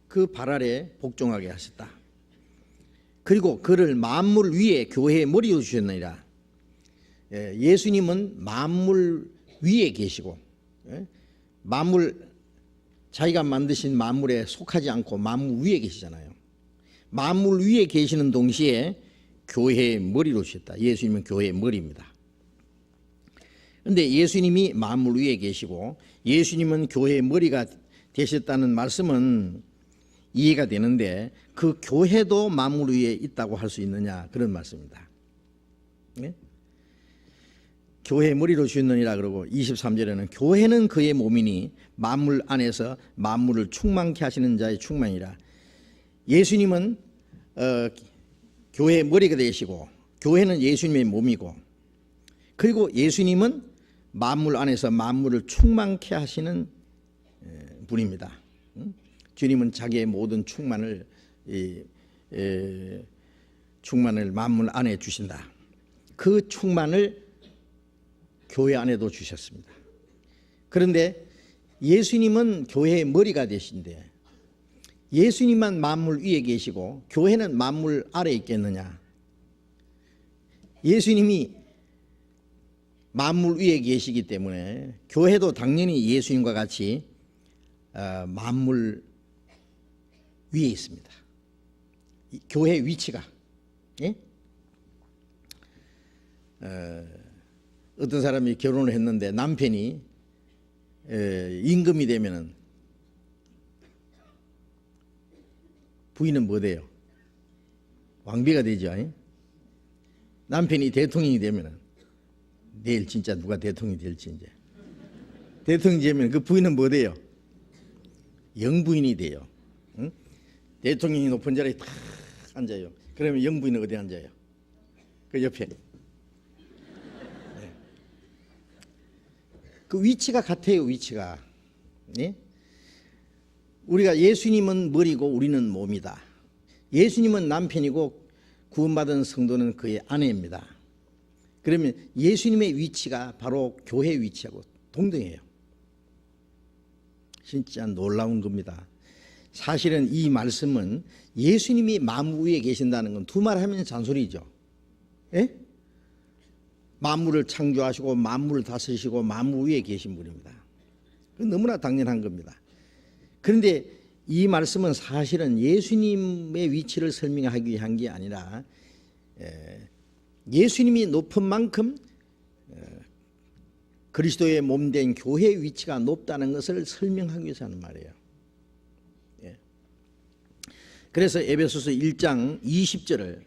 그 발 아래 복종하게 하셨다. 그리고 그를 만물 위에 교회의 머리로 주셨느니라. 예수님은 만물 위에 계시고 만물, 자기가 만드신 만물에 속하지 않고 만물 위에 계시잖아요. 만물 위에 계시는 동시에 교회의 머리로 주셨다. 예수님은 교회의 머리입니다. 그런데 예수님이 만물 위에 계시고 예수님은 교회의 머리가 되셨다는 말씀은 이해가 되는데 그 교회도 만물 위에 있다고 할 수 있느냐, 그런 말씀입니다. 네? 교회의 머리로 주셨느니라 그러고 23절에는 교회는 그의 몸이니 만물 안에서 만물을 충만케 하시는 자의 충만이라. 예수님은 교회의 머리가 되시고 교회는 예수님의 몸이고, 그리고 예수님은 만물 안에서 만물을 충만케 하시는 분입니다. 주님은 자기의 모든 충만을 만물 안에 주신다. 그 충만을 교회 안에도 주셨습니다. 그런데 예수님은 교회의 머리가 되신데 예수님만 만물 위에 계시고 교회는 만물 아래에 있겠느냐? 예수님이 만물 위에 계시기 때문에 교회도 당연히 예수님과 같이 만물 위에 있습니다. 교회 위치가, 예? 어떤 사람이 결혼을 했는데 남편이 임금이 되면은 부인은 뭐 돼요? 왕비가 되죠. 예? 남편이 대통령이 되면은 내일 진짜 누가 대통령이 될지 이제 대통령이 되면 그 부인은 뭐 돼요? 영부인이 돼요. 응? 대통령이 높은 자리에 탁 앉아요. 그러면 영부인은 어디 앉아요? 그 옆에. 네. 그 위치가 같아요. 위치가. 네? 우리가 예수님은 머리고 우리는 몸이다. 예수님은 남편이고 구원받은 성도는 그의 아내입니다. 그러면 예수님의 위치가 바로 교회 위치하고 동등해요. 진짜 놀라운 겁니다. 사실은 이 말씀은 예수님이 만물 위에 계신다는 건 두 말 하면 잔소리죠. 예? 만물을 창조하시고 만물을 다스리시고 만물 위에 계신 분입니다. 그건 너무나 당연한 겁니다. 그런데 이 말씀은 사실은 예수님의 위치를 설명하기 위한 게 아니라 예수님이 높은 만큼 그리스도의 몸된 교회의 위치가 높다는 것을 설명하기 위해서 하는 말이에요. 그래서 에베소서 1장 20절을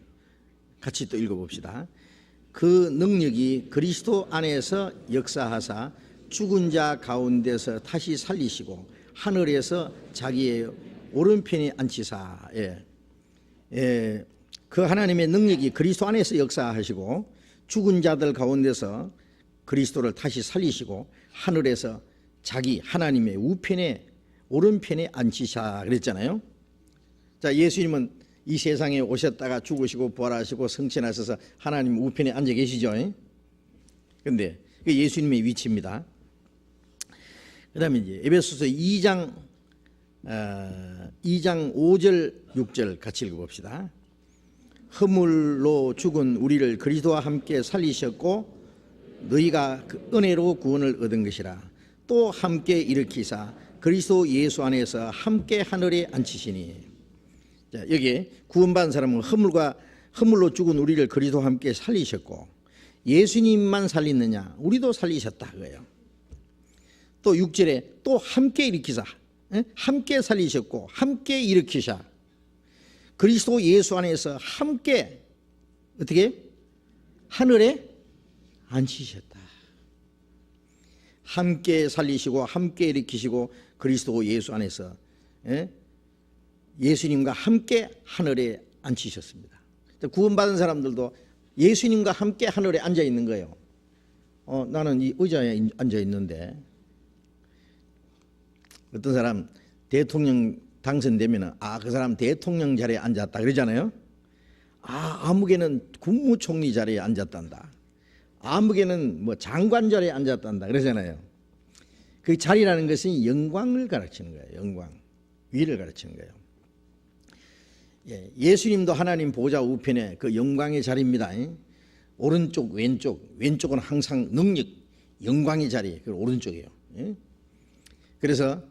같이 또 읽어봅시다. 그 능력이 그리스도 안에서 역사하사 죽은 자 가운데서 다시 살리시고 하늘에서 자기의 오른편에 앉히사. 그 하나님의 능력이 그리스도 안에서 역사하시고 죽은 자들 가운데서 그리스도를 다시 살리시고 하늘에서 자기 하나님의 우편에 오른편에 앉히사 그랬잖아요. 자, 예수님은 이 세상에 오셨다가 죽으시고 부활하시고 성천하셔서 하나님 우편에 앉아 계시죠. 그런데 예수님의 위치입니다. 그 다음에 이제 에베소서 2장 5절 6절 같이 읽어봅시다. 허물로 죽은 우리를 그리스도와 함께 살리셨고 너희가 그 은혜로 구원을 얻은 것이라. 또 함께 일으키사 그리스도 예수 안에서 함께 하늘에 앉히시니. 자, 여기 구원받은 사람은 허물로 죽은 우리를 그리스도와 함께 살리셨고, 예수님만 살리느냐? 우리도 살리셨다 그거예요. 또 6절에 또 함께 일으키사, 함께 살리셨고 함께 일으키사 그리스도 예수 안에서 함께 어떻게 하늘에 앉히셨다. 함께 살리시고 함께 일으키시고 그리스도 예수 안에서 예수님과 함께 하늘에 앉히셨습니다. 구원받은 사람들도 예수님과 함께 하늘에 앉아 있는 거예요. 나는 이 의자에 앉아 있는데, 어떤 사람 대통령 당선되면 그 사람 대통령 자리에 앉았다 그러잖아요. 아무개는 국무총리 자리에 앉았단다. 아무개는 뭐 장관 자리에 앉았단다 그러잖아요. 그 자리라는 것은 영광을 가르치는 거예요. 영광, 위를 가르치는 거예요. 예수님도 하나님 보좌 우편에 그 영광의 자리입니다. 오른쪽, 왼쪽은 항상 능력, 영광의 자리, 그 오른쪽이에요. 그래서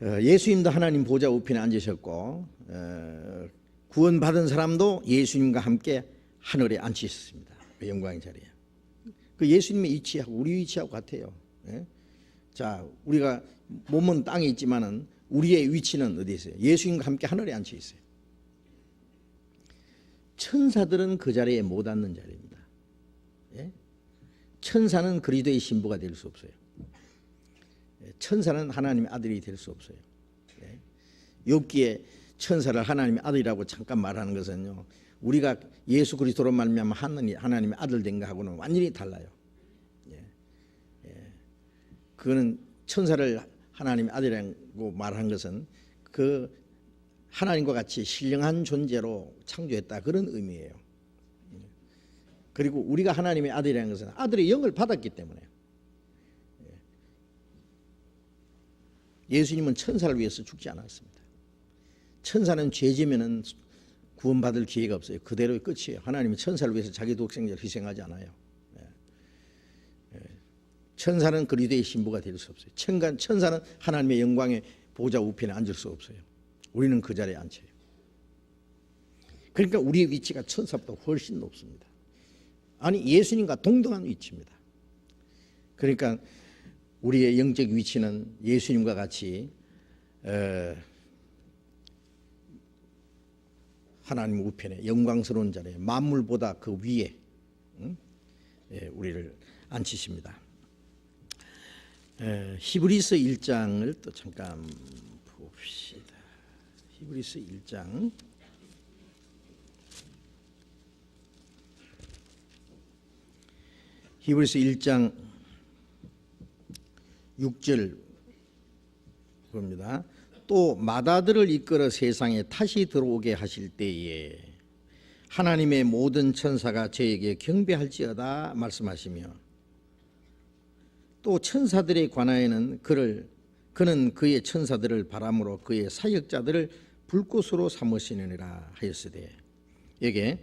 예수님도 하나님 보좌 우편에 앉으셨고, 구원받은 사람도 예수님과 함께 하늘에 앉히셨습니다. 그 영광의 자리에. 그 예수님의 위치하고 우리 위치하고 같아요. 자, 우리가 몸은 땅에 있지만은 우리의 위치는 어디에 있어요? 예수님과 함께 하늘에 앉혀 있어요. 천사들은 그 자리에 못 앉는 자리입니다. 천사는 그리스도의 신부가 될 수 없어요. 천사는 하나님의 아들이 될 수 없어요. 욥기에 천사를 하나님의 아들이라고 잠깐 말하는 것은요, 우리가 예수 그리스도로 말미암아 하나님의 아들 된 거하고는 완전히 달라요. 그거는 천사를 하나님의 아들이라고 말한 것은 그 하나님과 같이 신령한 존재로 창조했다, 그런 의미예요. 그리고 우리가 하나님의 아들이라는 것은 아들의 영을 받았기 때문에. 예수님은 천사를 위해서 죽지 않았습니다. 천사는 죄지면은 구원받을 기회가 없어요. 그대로의 끝이에요. 하나님은 천사를 위해서 자기 독생자를 희생하지 않아요. 천사는 그리스도의 신부가 될 수 없어요. 천사는 하나님의 영광의 보좌 우편에 앉을 수 없어요. 우리는 그 자리에 앉혀요. 그러니까 우리의 위치가 천사보다 훨씬 높습니다. 아니, 예수님과 동등한 위치입니다. 그러니까 우리의 영적 위치는 예수님과 같이 하나님 우편에 영광스러운 자리에 만물보다 그 위에 우리를 앉히십니다. 히브리서 1장을 또 잠깐 봅시다. 히브리서 1장 히브리서 1장 6절 봅니다. 또 마다들을 이끌어 세상에 다시 들어오게 하실 때에 하나님의 모든 천사가 저에게 경배할지어다 말씀하시며, 또 천사들에 관하여는 그는 그의 천사들을 바람으로 그의 사역자들을 불꽃으로 삼으시느니라 하였으되, 여기에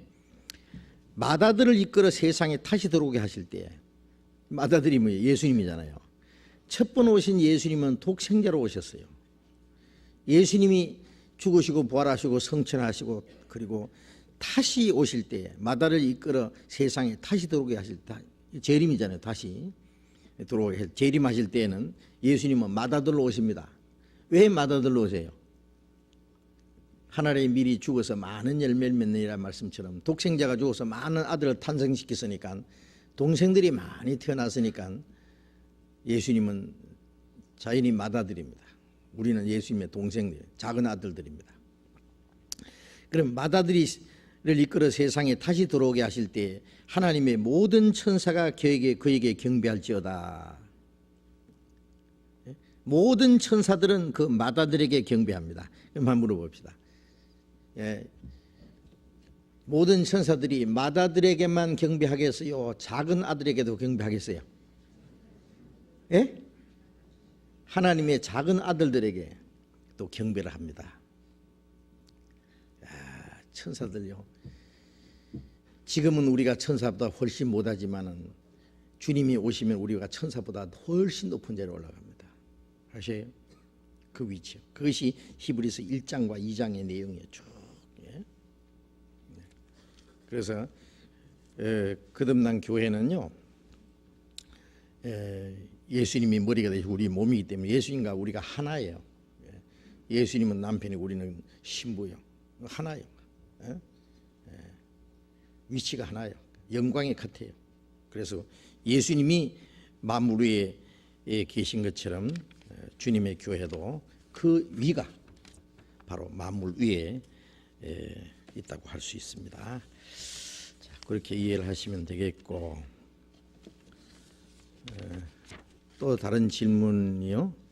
마다들을 이끌어 세상에 다시 들어오게 하실 때, 마다들이 뭐예요? 예수님이잖아요. 첫 번 오신 예수님은 독생자로 오셨어요. 예수님이 죽으시고 부활하시고 성천하시고 그리고 다시 오실 때, 마다를 이끌어 세상에 다시 들어오게 하실 때, 재림이잖아요. 다시 들어오게 재림하실 때에는 예수님은 마다들로 오십니다. 왜 마다들로 오세요? 하늘에 미리 죽어서 많은 열매를 맺느니라 말씀처럼 독생자가 죽어서 많은 아들을 탄생시켰으니까, 동생들이 많이 태어났으니까 예수님은 자연히 마다들입니다. 우리는 예수님의 동생들, 작은 아들들입니다. 그럼 마다들이 이끌어 세상에 다시 들어오게 하실 때 하나님의 모든 천사가 그에게 경배할지어다. 모든 천사들은 그 맏아들에게 경배합니다. 한번 물어봅시다. 예. 모든 천사들이 맏아들에게만 경배하겠어요? 작은 아들에게도 경배하겠어요? 예? 하나님의 작은 아들들에게 또 경배를 합니다. 천사들요. 지금은 우리가 천사보다 훨씬 못하지만은 주님이 오시면 우리가 천사보다 훨씬 높은 자리에 올라갑니다. 아세요? 그 위치요. 그것이 히브리서 1장과 2장의 내용이에요. 쭉. 예? 그래서 거듭난 교회는요, 예수님이 머리가 되시고 우리 몸이기 때문에 예수님과 우리가 하나예요. 예수님은 남편이고 우리는 신부요. 하나예요. 위치가 하나예요. 영광이 같아요. 그래서 예수님이 만물 위에 계신 것처럼 주님의 교회도 그 위가 바로 만물 위에 있다고 할 수 있습니다. 자, 그렇게 이해를 하시면 되겠고, 또 다른 질문이요.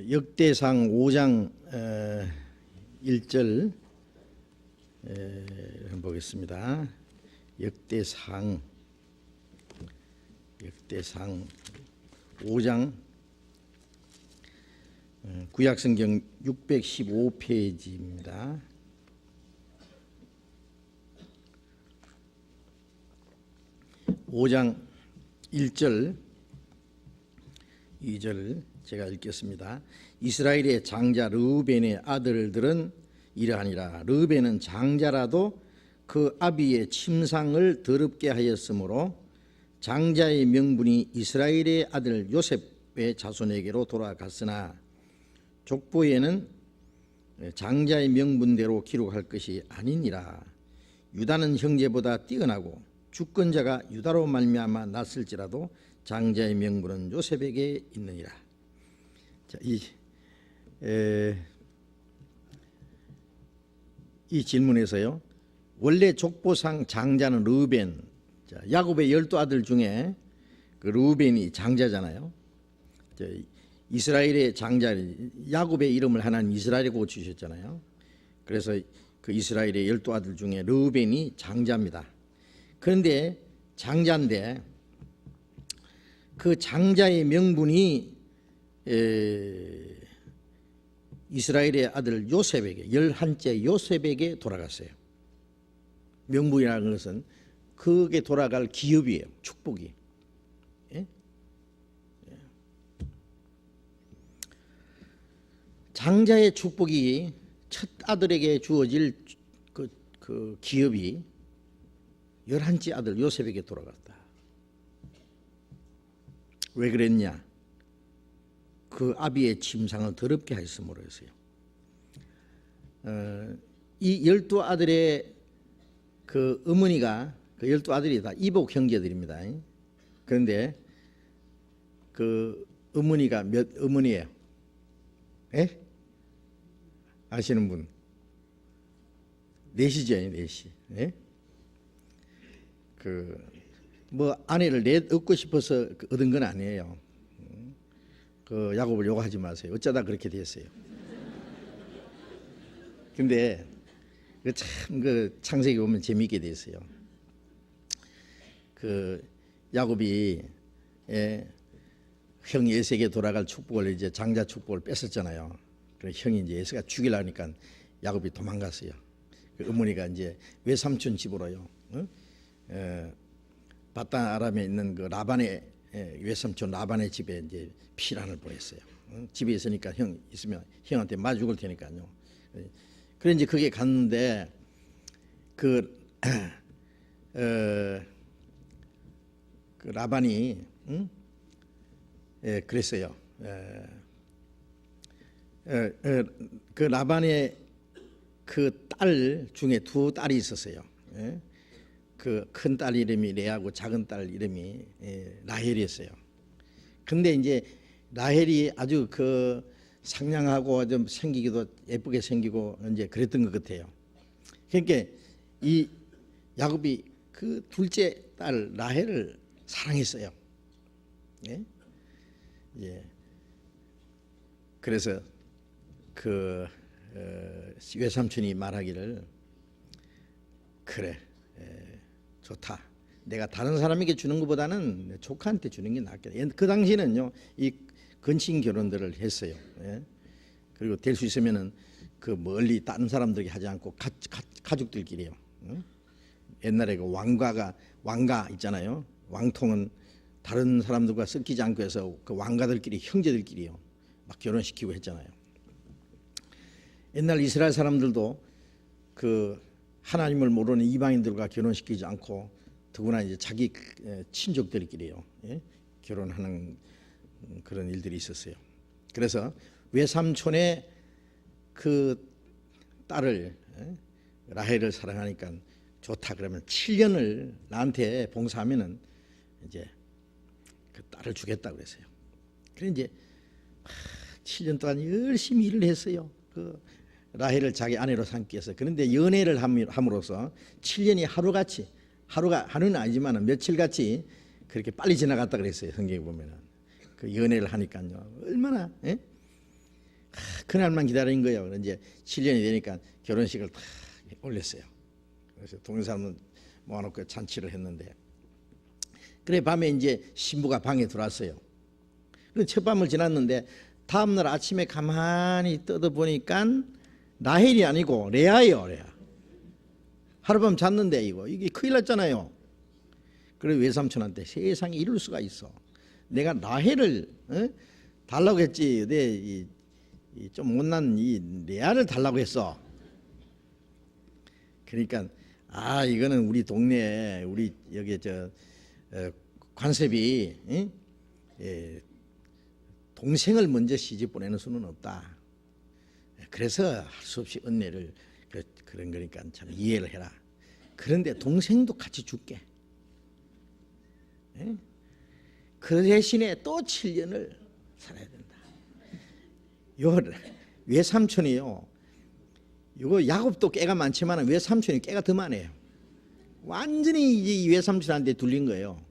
역대상 5장 1절 보겠습니다. 역대상 5장 구약성경 615페이지입니다. 5장 1절 2절 제가 읽겠습니다. 이스라엘의 장자 르우벤의 아들들은 이러하니라. 르우벤은 장자라도 그 아비의 침상을 더럽게 하였으므로 장자의 명분이 이스라엘의 아들 요셉의 자손에게로 돌아갔으나 족보에는 장자의 명분대로 기록할 것이 아니니라. 유다는 형제보다 뛰어나고 주권자가 유다로 말미암아 났을지라도 장자의 명분은 요셉에게 있느니라. 자, 이 질문에서요, 원래 족보상 장자는 르우벤, 야곱의 12아들 중에 그 르우벤이 장자잖아요. 이스라엘의 장자, 야곱의 이름을 하나님 이스라엘이라고 주셨잖아요. 그래서 그 이스라엘의 12아들 중에 르우벤이 장자입니다. 그런데 장자인데 그 장자의 명분이 이스라엘의 아들 요셉에게, 11째 요셉에게 돌아갔어요. 명분이라는 것은 그게 돌아갈 기업이에요. 축복이. 예? 장자의 축복이 첫 아들에게 주어질 그 기업이 11째 아들 요셉에게 돌아갔다. 왜 그랬냐? 그 아비의 침상을 더럽게 하였으므로 했어요. 이 12아들의 그 어머니가, 그 12아들이 다 이복 형제들입니다. 그런데 그 어머니가 몇 어머니예요? 예? 아시는 분? 넷이죠, 넷이. 예? 뭐 아내를 얻고 싶어서 얻은 건 아니에요. 그 야곱을 욕하지 마세요. 어쩌다 그렇게 됐어요. 근데 참 그 창세기 보면 재미있게 됐어요. 그 야곱이 형 에서에게 돌아갈 축복을, 이제 장자 축복을 뺏었잖아요. 그래서 형이 이제 에서가 죽이려니까 야곱이 도망갔어요. 그 어머니가 이제 외삼촌 집으로요. 바단 아람에 있는 그 라반의 외삼촌 라반의 집에 이제 피란을 보냈어요. 집에 있으니까 형 있으면 형한테 맞아 죽을 테니까요. 그래 이제 그게 갔는데 그 라반이 그랬어요. 그 라반의 그 딸 중에 두 딸이 있었어요. 그 큰 딸 이름이 레아고 작은 딸 이름이 라헬이었어요. 근데 이제 라헬이 아주 그 상냥하고 좀 생기기도 예쁘게 생기고 이제 그랬던 것 같아요. 그러니까 이 야곱이 그 둘째 딸 라헬을 사랑했어요. 예? 예. 그래서 그 외삼촌이 말하기를 그래, 좋다. 내가 다른 사람에게 주는 것보다는 조카한테 주는 게 낫겠다. 그 당시는요, 이 근친 결혼들을 했어요. 예? 그리고 될 수 있으면은 그 멀리 다른 사람들에게 하지 않고 가족들끼리요. 옛날에 그 왕가 있잖아요. 왕통은 다른 사람들과 섞이지 않고 해서 그 왕가들끼리 형제들끼리요 막 결혼시키고 했잖아요. 옛날 이스라엘 사람들도 그 하나님을 모르는 이방인들과 결혼시키지 않고 더구나 이제 자기 친족들끼리요 결혼하는 그런 일들이 있었어요. 그래서 외삼촌의 그 딸을 라헬을 사랑하니까 좋다 그러면 7년을 나한테 봉사하면은 이제 그 딸을 주겠다 그랬어요. 그래 이제 7년 동안 열심히 일을 했어요. 그 라헬을 자기 아내로 삼기 위해서. 그런데 연애를 함으로써 7년이 하루는 아니지만 며칠같이 그렇게 빨리 지나갔다 그랬어요. 성경에 보면은 그 연애를 하니까요 얼마나 그날만 기다린 거예요. 이제 7년이 되니까 결혼식을 다 올렸어요. 그래서 동네 사람은 모아놓고 잔치를 했는데 그래 밤에 이제 신부가 방에 들어왔어요. 그래서 첫 밤을 지났는데 다음날 아침에 가만히 뜯어보니까 라헬이 아니고 레아예요. 레아. 하룻밤 잤는데 이게 큰일 났잖아요. 그래서 외삼촌한테 세상에 이럴 수가 있어. 내가 라헬을 달라고 했지. 내 좀 못난 이 레아를 달라고 했어. 그러니까 이거는 우리 동네에 우리 여기 관셉이 동생을 먼저 시집 보내는 수는 없다. 그래서 할 수 없이 은혜를 그런 거니까 참 이해를 해라. 그런데 동생도 같이 줄게. 그 대신에 또 7년을 살아야 된다. 요 외삼촌이요. 이거 야곱도 깨가 많지만 외삼촌이 깨가 더 많아요. 완전히 이 외삼촌한테 둘린 거예요.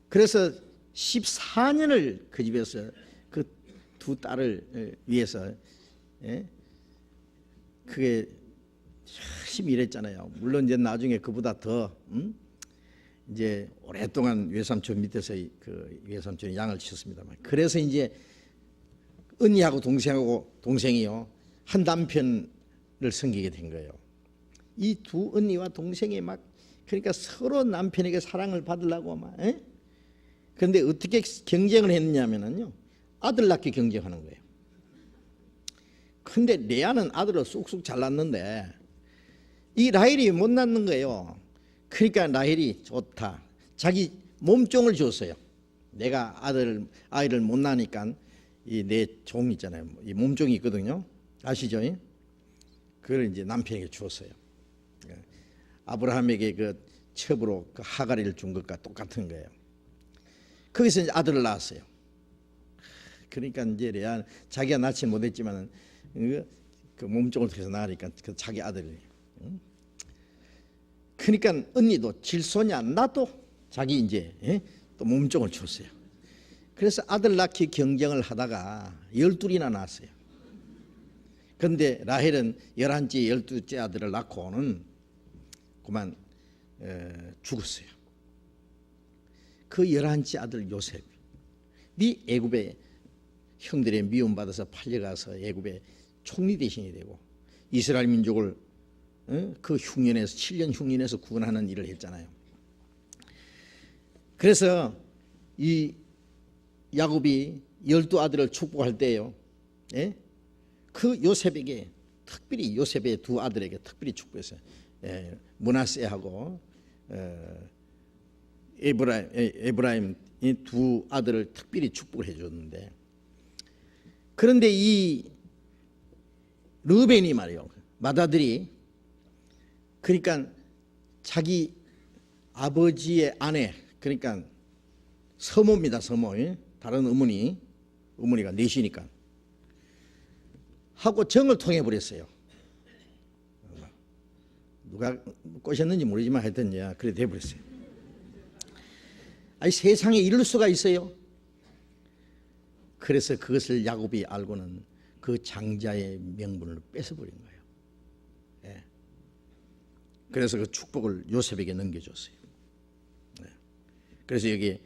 그래서 14년을 그 집에서 그 두 딸을 위해서 그게 열심히 일했잖아요. 물론 이제 나중에 그보다 더 이제 오랫동안 외삼촌 밑에서 그 외삼촌이 양을 치셨습니다만 그래서 이제 언니하고 동생이요 한 남편을 섬기게 된 거예요. 이 두 언니와 동생이 막 그러니까 서로 남편에게 사랑을 받으려고 막 그런데 어떻게 경쟁을 했냐면요 아들 낳기 경쟁하는 거예요. 근데 레아는 아들을 쑥쑥 잘 낳는데 이 라헬이 못 낳는 거예요. 그러니까 라헬이 좋다. 자기 몸종을 줬어요. 내가 아이를 못 낳으니까 이 내 종 있잖아요. 이 몸종이 있거든요. 아시죠? 그걸 이제 남편에게 주었어요. 아브라함에게 그 첩으로 그 하가리를 준 것과 똑같은 거예요. 거기서 이제 아들을 낳았어요. 그러니까 이제 레아 자기가 낳지 못했지만은 그 몸종을 통해서 낳으니까 그 자기 아들이. 그러니까 언니도 질소냐 나도 자기 이제 또 몸종을 줬어요. 그래서 아들 낳기 경쟁을 하다가 12이나 낳았어요. 그런데 라헬은 11째 12째 아들을 낳고는 그만 죽었어요. 그 11째 아들 요셉이 애굽의 형들의 미움받아서 팔려가서 애굽의 총리 대신이 되고 이스라엘 민족을 그 흉년에서 7년 흉년에서 구원하는 일을 했잖아요. 그래서 이 야곱이 12아들을 축복할 때요 그 요셉에게 특별히 요셉의 두 아들에게 특별히 축복했어요. 므낫세하고 에브라임 이 두 아들을 특별히 축복을 해줬는데 그런데 이 르벤이 말이요 맏아들이 그러니까 자기 아버지의 아내 그러니까 서모입니다. 서모. 다른 어머니가 넷이니까 하고 정을 통해 버렸어요. 누가 꼬셨는지 모르지만 하여튼 그래 돼 버렸어요. 아니 세상에 이럴 수가 있어요. 그래서 그것을 야곱이 알고는 그 장자의 명분을 뺏어버린 거예요. 예. 그래서 그 축복을 요셉에게 넘겨줬어요. 예. 그래서 여기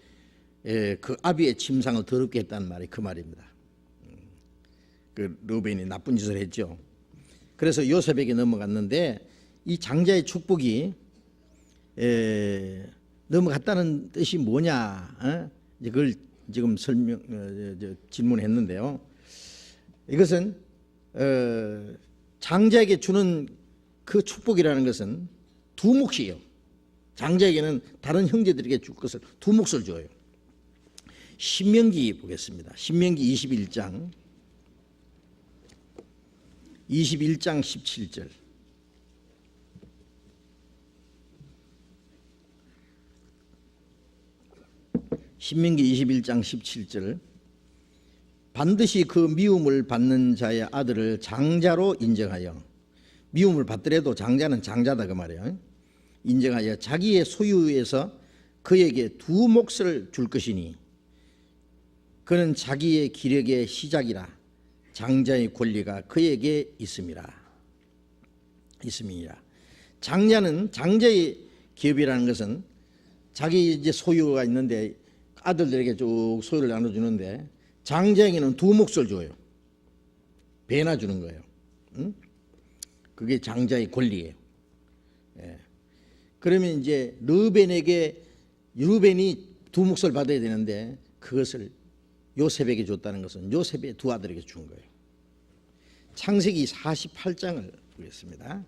그 아비의 침상을 더럽게 했다는 말이 그 말입니다. 그 르벤이 나쁜 짓을 했죠. 그래서 요셉에게 넘어갔는데 이 장자의 축복이 넘어갔다는 뜻이 뭐냐? 그걸 지금 질문했는데요. 이것은 장자에게 주는 그 축복이라는 것은 두 몫이에요. 장자에게는 다른 형제들에게 줄 것을 두 몫을 줘요. 신명기 보겠습니다. 신명기 21장 17절. 신명기 21장 17절. 반드시 그 미움을 받는 자의 아들을 장자로 인정하여, 미움을 받더라도 장자는 장자다 그 말이에요. 인정하여 자기의 소유에서 그에게 두 몫을 줄 것이니 그는 자기의 기력의 시작이라 장자의 권리가 그에게 있음이라. 장자는, 장자의 기업이라는 것은 자기 이제 소유가 있는데 아들들에게 쭉 소유를 나눠주는데 장자에게는 두 몫을 줘요. 배나 주는 거예요. 응? 그게 장자의 권리예요. 예. 그러면 이제 르벤이 두 몫을 받아야 되는데 그것을 요셉에게 줬다는 것은 요셉의 두 아들에게 준 거예요. 창세기 48장을 보겠습니다.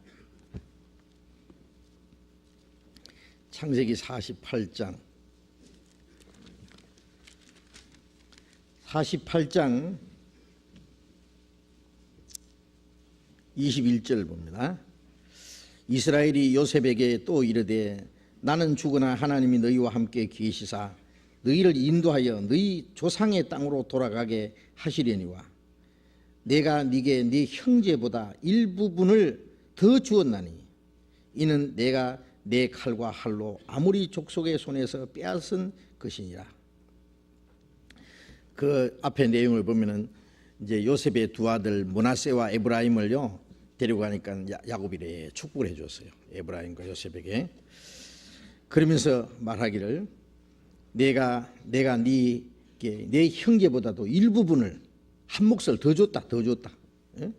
창세기 48장 21절 봅니다. 이스라엘이 요셉에게 또 이르되 나는 죽으나 하나님이 너희와 함께 계시사 너희를 인도하여 너희 조상의 땅으로 돌아가게 하시려니와 내가 네게 네 형제보다 일부분을 더 주었나니 이는 내가 내 칼과 활로 아무리 족속의 손에서 빼앗은 것이니라. 그 앞에 내용을 보면은 이제 요셉의 두 아들 므낫세와 에브라임을요 데려가니까 야곱이 축복을 해줬어요. 에브라임과 요셉에게. 그러면서 말하기를 내가 네게 내 형제보다도 일부분을 한 몫을 더 줬다. 예?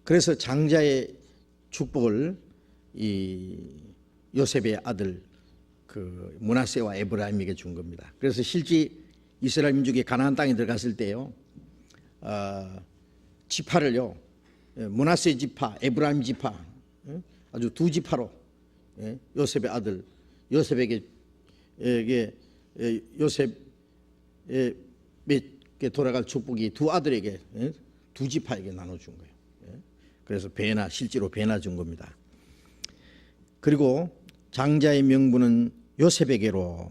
그래서 장자의 축복을 이 요셉의 아들 그 므낫세와 에브라임에게 준 겁니다. 그래서 실제 이스라엘 민족이 가나안 땅에 들어갔을 때요, 지파를요, 므낫세 지파, 에브라임 지파, 아주 두 지파로 요셉의 아들 요셉에게 요셉에게 돌아갈 축복이 두 아들에게 두 지파에게 나눠준 거예요. 그래서 실제로 배나 준 겁니다. 그리고 장자의 명분은 요셉에게로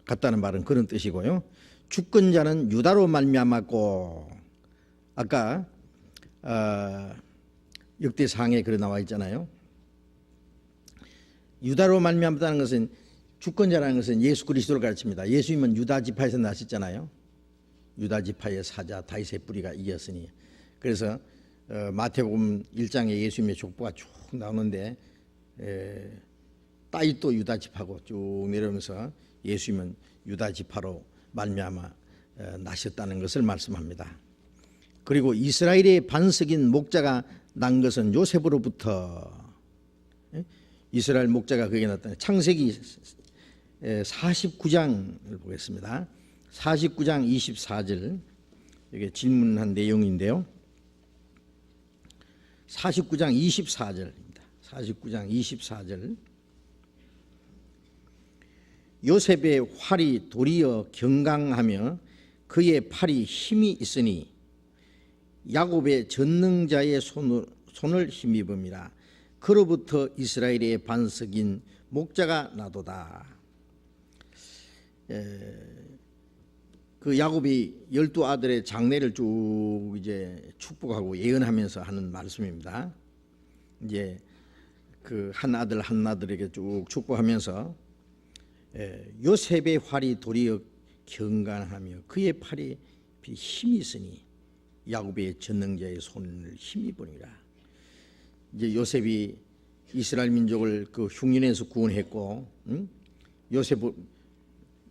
갔다는 말은 그런 뜻이고요. 주권자는 유다로 말미암았고, 아까 역대상에 그래 나와 있잖아요. 유다로 말미암았다는 것은, 주권자라는 것은 예수 그리스도를 가르칩니다. 예수님은 유다 지파에서 나셨잖아요. 유다 지파의 사자 다윗의 뿌리가 이겼으니. 그래서 마태복음 1장에 예수님의 족보가 쭉 나오는데 다윗도 유다 지파고 쭉 내려오면서 예수님은 유다 지파로 말미암아 나셨다는 것을 말씀합니다. 그리고 이스라엘의 반석인 목자가 난 것은 요셉으로부터, 이스라엘 목자가 거기에 나타나. 창세기 49장을 보겠습니다. 49장 24절, 이게 질문한 내용인데요. 49장 24절입니다. 49장 24절. 요셉의 활이 도리어 경강하며 그의 팔이 힘이 있으니 야곱의 전능자의 손을 힘입음이라. 그로부터 이스라엘의 반석인 목자가 나도다. 그 야곱이 12아들의 장례를 쭉 이제 축복하고 예언하면서 하는 말씀입니다. 이제 그 한 아들 한 아들에게 쭉 축복하면서 요셉의 활이 도리어 경건하며 그의 팔에 힘이 있으니 야곱의 전능자의 손을 힘입으니라. 이제 요셉이 이스라엘 민족을 그 흉년에서 구원했고, 요셉으로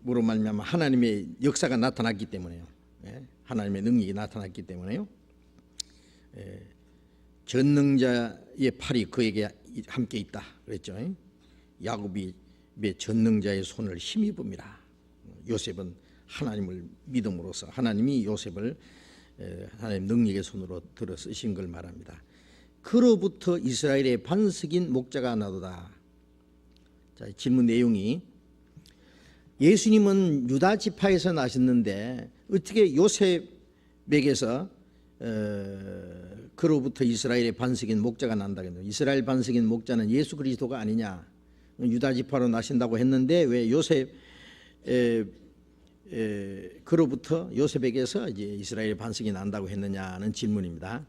말미암아 하나님의 역사가 나타났기 때문에요. 하나님의 능력이 나타났기 때문에요. 전능자의 팔이 그에게 함께 있다 그랬죠. 야곱이 전능자의 손을 힘입음이라. 요셉은 하나님을 믿음으로써 하나님이 요셉을 하나님 능력의 손으로 들어 쓰신 걸 말합니다. 그로부터 이스라엘의 반석인 목자가 나도다. 자, 질문 내용이 예수님은 유다 지파에서 나셨는데 어떻게 요셉에게서 그로부터 이스라엘의 반석인 목자가 난다겠노? 이스라엘 반석인 목자는 예수 그리스도가 아니냐? 유다 지파로 나신다고 했는데 왜 요셉 그로부터 요셉에게서 이제 이스라엘의 반석이 난다고 했느냐는 질문입니다.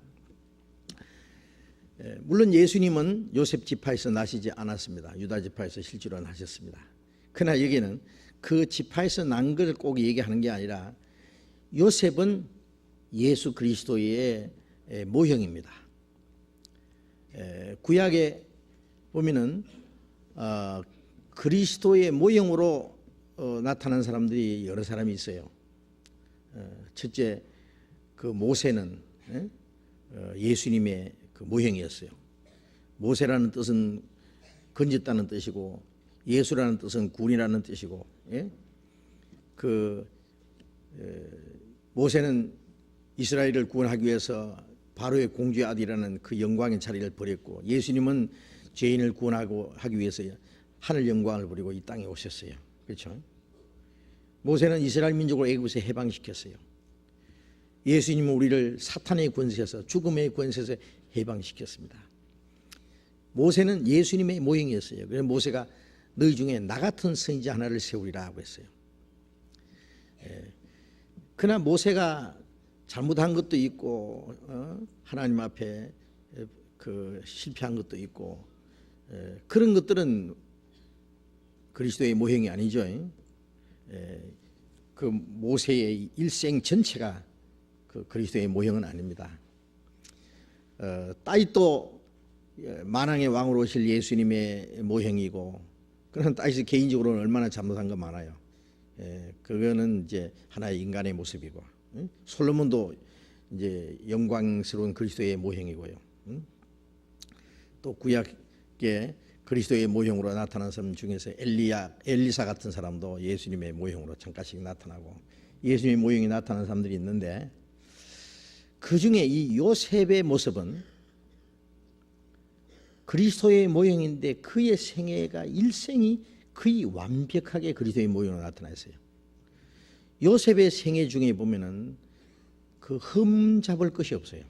물론 예수님은 요셉 지파에서 나시지 않았습니다. 유다 지파에서 실제로 나셨습니다. 그러나 여기는 그 지파에서 난 걸 꼭 얘기하는 게 아니라 요셉은 예수 그리스도의 모형입니다. 구약에 보면은 그리스도의 모형으로 나타난 사람들이 여러 사람이 있어요. 첫째, 그 모세는 예수님의 그 모형이었어요. 모세라는 뜻은 건졌다는 뜻이고 예수라는 뜻은 군이라는 뜻이고, 모세는 이스라엘을 구원하기 위해서 바로의 공주의 아들이라는 그 영광의 자리를 버렸고, 예수님은 죄인을 구원하고 하기 위해서 하늘 영광을 버리고 이 땅에 오셨어요. 그렇죠? 모세는 이스라엘 민족을 애굽에서 해방시켰어요. 예수님은 우리를 사탄의 권세에서 죽음의 권세에서 해방시켰습니다. 모세는 예수님의 모형이었어요. 그래서 모세가 너희 중에 나 같은 선지자 하나를 세우리라 하고 했어요. 그러나 모세가 잘못한 것도 있고 하나님 앞에 그 실패한 것도 있고 그런 것들은 그리스도의 모형이 아니죠. 그 모세의 일생 전체가 그 그리스도의 모형은 아닙니다. 따이도 만왕의 왕으로 오실 예수님의 모형이고, 그런 따이도 개인적으로는 얼마나 잘못한 거 많아요. 그거는 이제 하나의 인간의 모습이고, 솔로몬도 이제 영광스러운 그리스도의 모형이고요. 또 구약에 그리스도의 모형으로 나타난 사람 중에서 엘리사 같은 사람도 예수님의 모형으로 잠깐씩 나타나고, 예수님의 모형이 나타난 사람들이 있는데, 그 중에 이 요셉의 모습은 그리스도의 모형인데 그의 생애가 일생이 거의 완벽하게 그리스도의 모형으로 나타났어요. 요셉의 생애 중에 보면은 그 흠잡을 것이 없어요.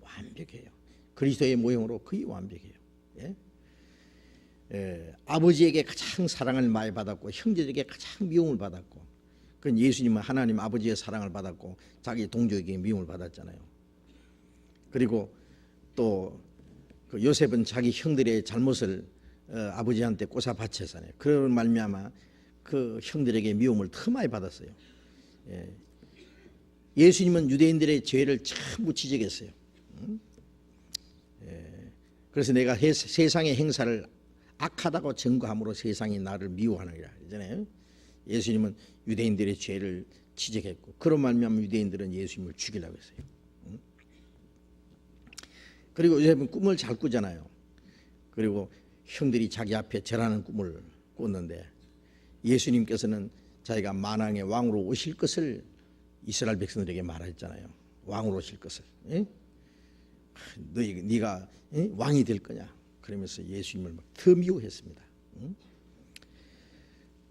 완벽해요. 그리스도의 모형으로 거의 완벽해요. 아버지에게 가장 사랑을 많이 받았고 형제들에게 가장 미움을 받았고, 그건 예수님은 하나님 아버지의 사랑을 받았고 자기 동족에게 미움을 받았잖아요. 그리고 또 그 요셉은 자기 형들의 잘못을 아버지한테 꼬사 바쳤잖아요. 그런 말미암아 그 형들에게 미움을 더 많이 받았어요. 예수님은 유대인들의 죄를 전부 지적했어요. 그래서 내가 세상의 행사를 악하다고 증거함으로 세상이 나를 미워하느니라 그러잖아요. 예수님은 유대인들의 죄를 지적했고, 그런 말미암아 유대인들은 예수님을 죽이려고 했어요. 그리고 요셉은 꿈을 잘 꾸잖아요. 그리고 형들이 자기 앞에 절하는 꿈을 꿨는데, 예수님께서는 자기가 만왕의 왕으로 오실 것을 이스라엘 백성들에게 말했잖아요. 왕으로 오실 것을. 네가 왕이 될 거냐? 그러면서 예수님을 막 더 미워했습니다.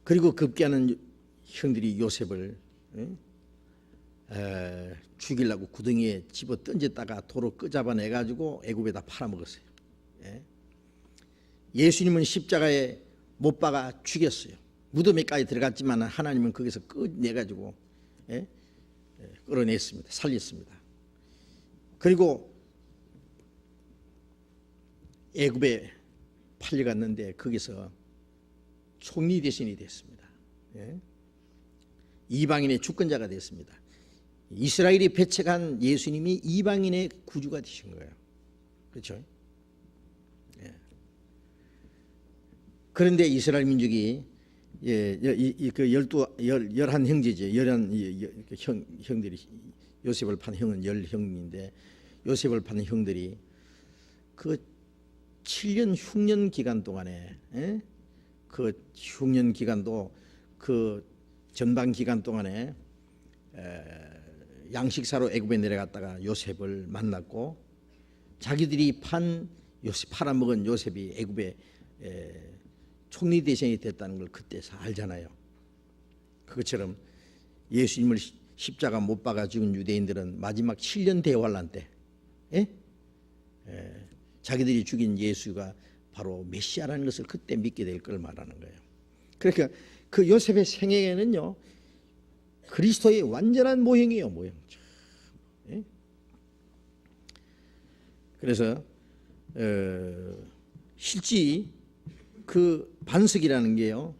그리고 급기야는 형들이 요셉을 죽이려고 구덩이에 집어 던졌다가 도로 끄잡아내 가지고 애굽에다 팔아먹었어요. 예수님은 십자가에 못 박아 죽였어요. 무덤에까지 들어갔지만 하나님은 거기서 끝내가지고 끌어냈습니다. 살렸습니다. 그리고 애굽에 팔려갔는데 거기서 총리 대신이 됐습니다. 이방인의 주권자가 됐습니다. 이스라엘이 배척한 예수님이 이방인의 구주가 되신 거예요. 그렇죠? 그런데 이스라엘 민족이 그 11 형제죠. 11 형들이, 요셉을 판 형은 10형인데 요셉을 판 형들이 그 7년 흉년 기간 동안에 그 흉년 기간도 그 전반 기간 동안에 양식사로 애굽에 내려갔다가 요셉을 만났고 자기들이 팔아먹은 요셉이 애굽에 총리 대신이 됐다는 걸 그때서 알잖아요. 그것처럼 예수님을 십자가 못 박아 죽은 유대인들은 마지막 7년 대환란 때 자기들이 죽인 예수가 바로 메시아라는 것을 그때 믿게 될 걸 말하는 거예요. 그러니까 그 요셉의 생애에는요 그리스도의 완전한 모형이에요. 모형. 그래서 실제 그 반석이라는 게요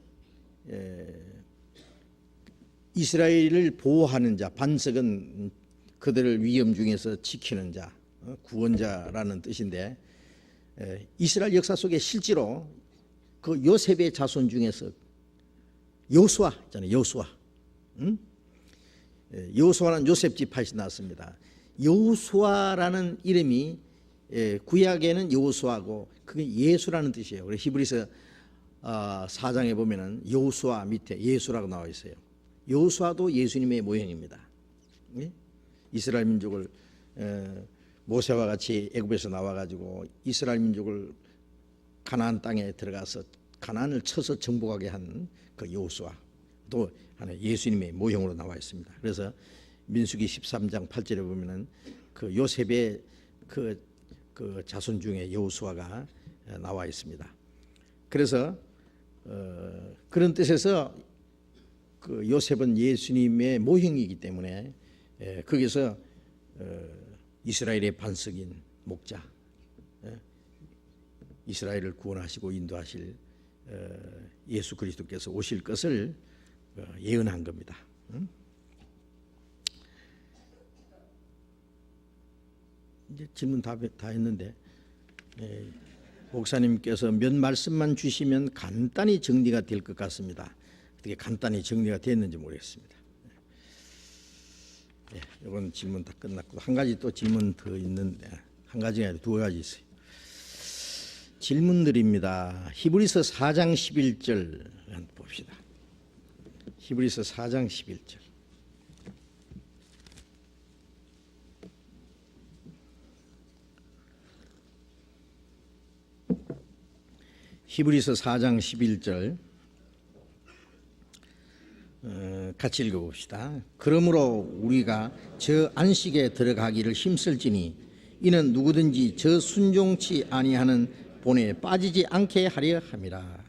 이스라엘을 보호하는 자, 반석은 그들을 위험 중에서 지키는 자, 구원자라는 뜻인데 이스라엘 역사 속에 실제로 그 요셉의 자손 중에서 여호수아 있잖아요. 여호수아, 여호수아는 요셉 지파에서 나왔습니다. 여호수아라는 이름이 구약에는 여호수아고 그게 예수라는 뜻이에요. 그래서 히브리서 4장에 보면은 여호수아 밑에 예수라고 나와 있어요. 여호수아도 예수님의 모형입니다. 이스라엘 민족을 모세와 같이 애굽에서 나와가지고 이스라엘 민족을 가나안 땅에 들어가서 가나안을 쳐서 정복하게 한 그 여호수아도 하나의 예수님의 모형으로 나와 있습니다. 그래서 민수기 13장 8절에 보면은 그 요셉의 그 자손 중에 여호수아가 나와 있습니다. 그래서 그런 뜻에서 그 요셉은 예수님의 모형이기 때문에 거기서 이스라엘의 반석인 목자, 이스라엘을 구원하시고 인도하실 예수 그리스도께서 오실 것을 예언한 겁니다. 이제 질문 다 했는데 목사님께서 몇 말씀만 주시면 간단히 정리가 될 것 같습니다. 어떻게 간단히 정리가 됐는지 모르겠습니다. 이건 질문 다 끝났고 한 가지 또 질문 더 있는데 한 가지가 아니라 두 가지 있어요. 질문드립니다. 히브리서 4장 11절 한번 봅시다. 히브리서 4장 11절. 히브리서 4장 11절 같이 읽어봅시다. 그러므로 우리가 저 안식에 들어가기를 힘쓸지니 이는 누구든지 저 순종치 아니하는 본에 빠지지 않게 하려 함이라.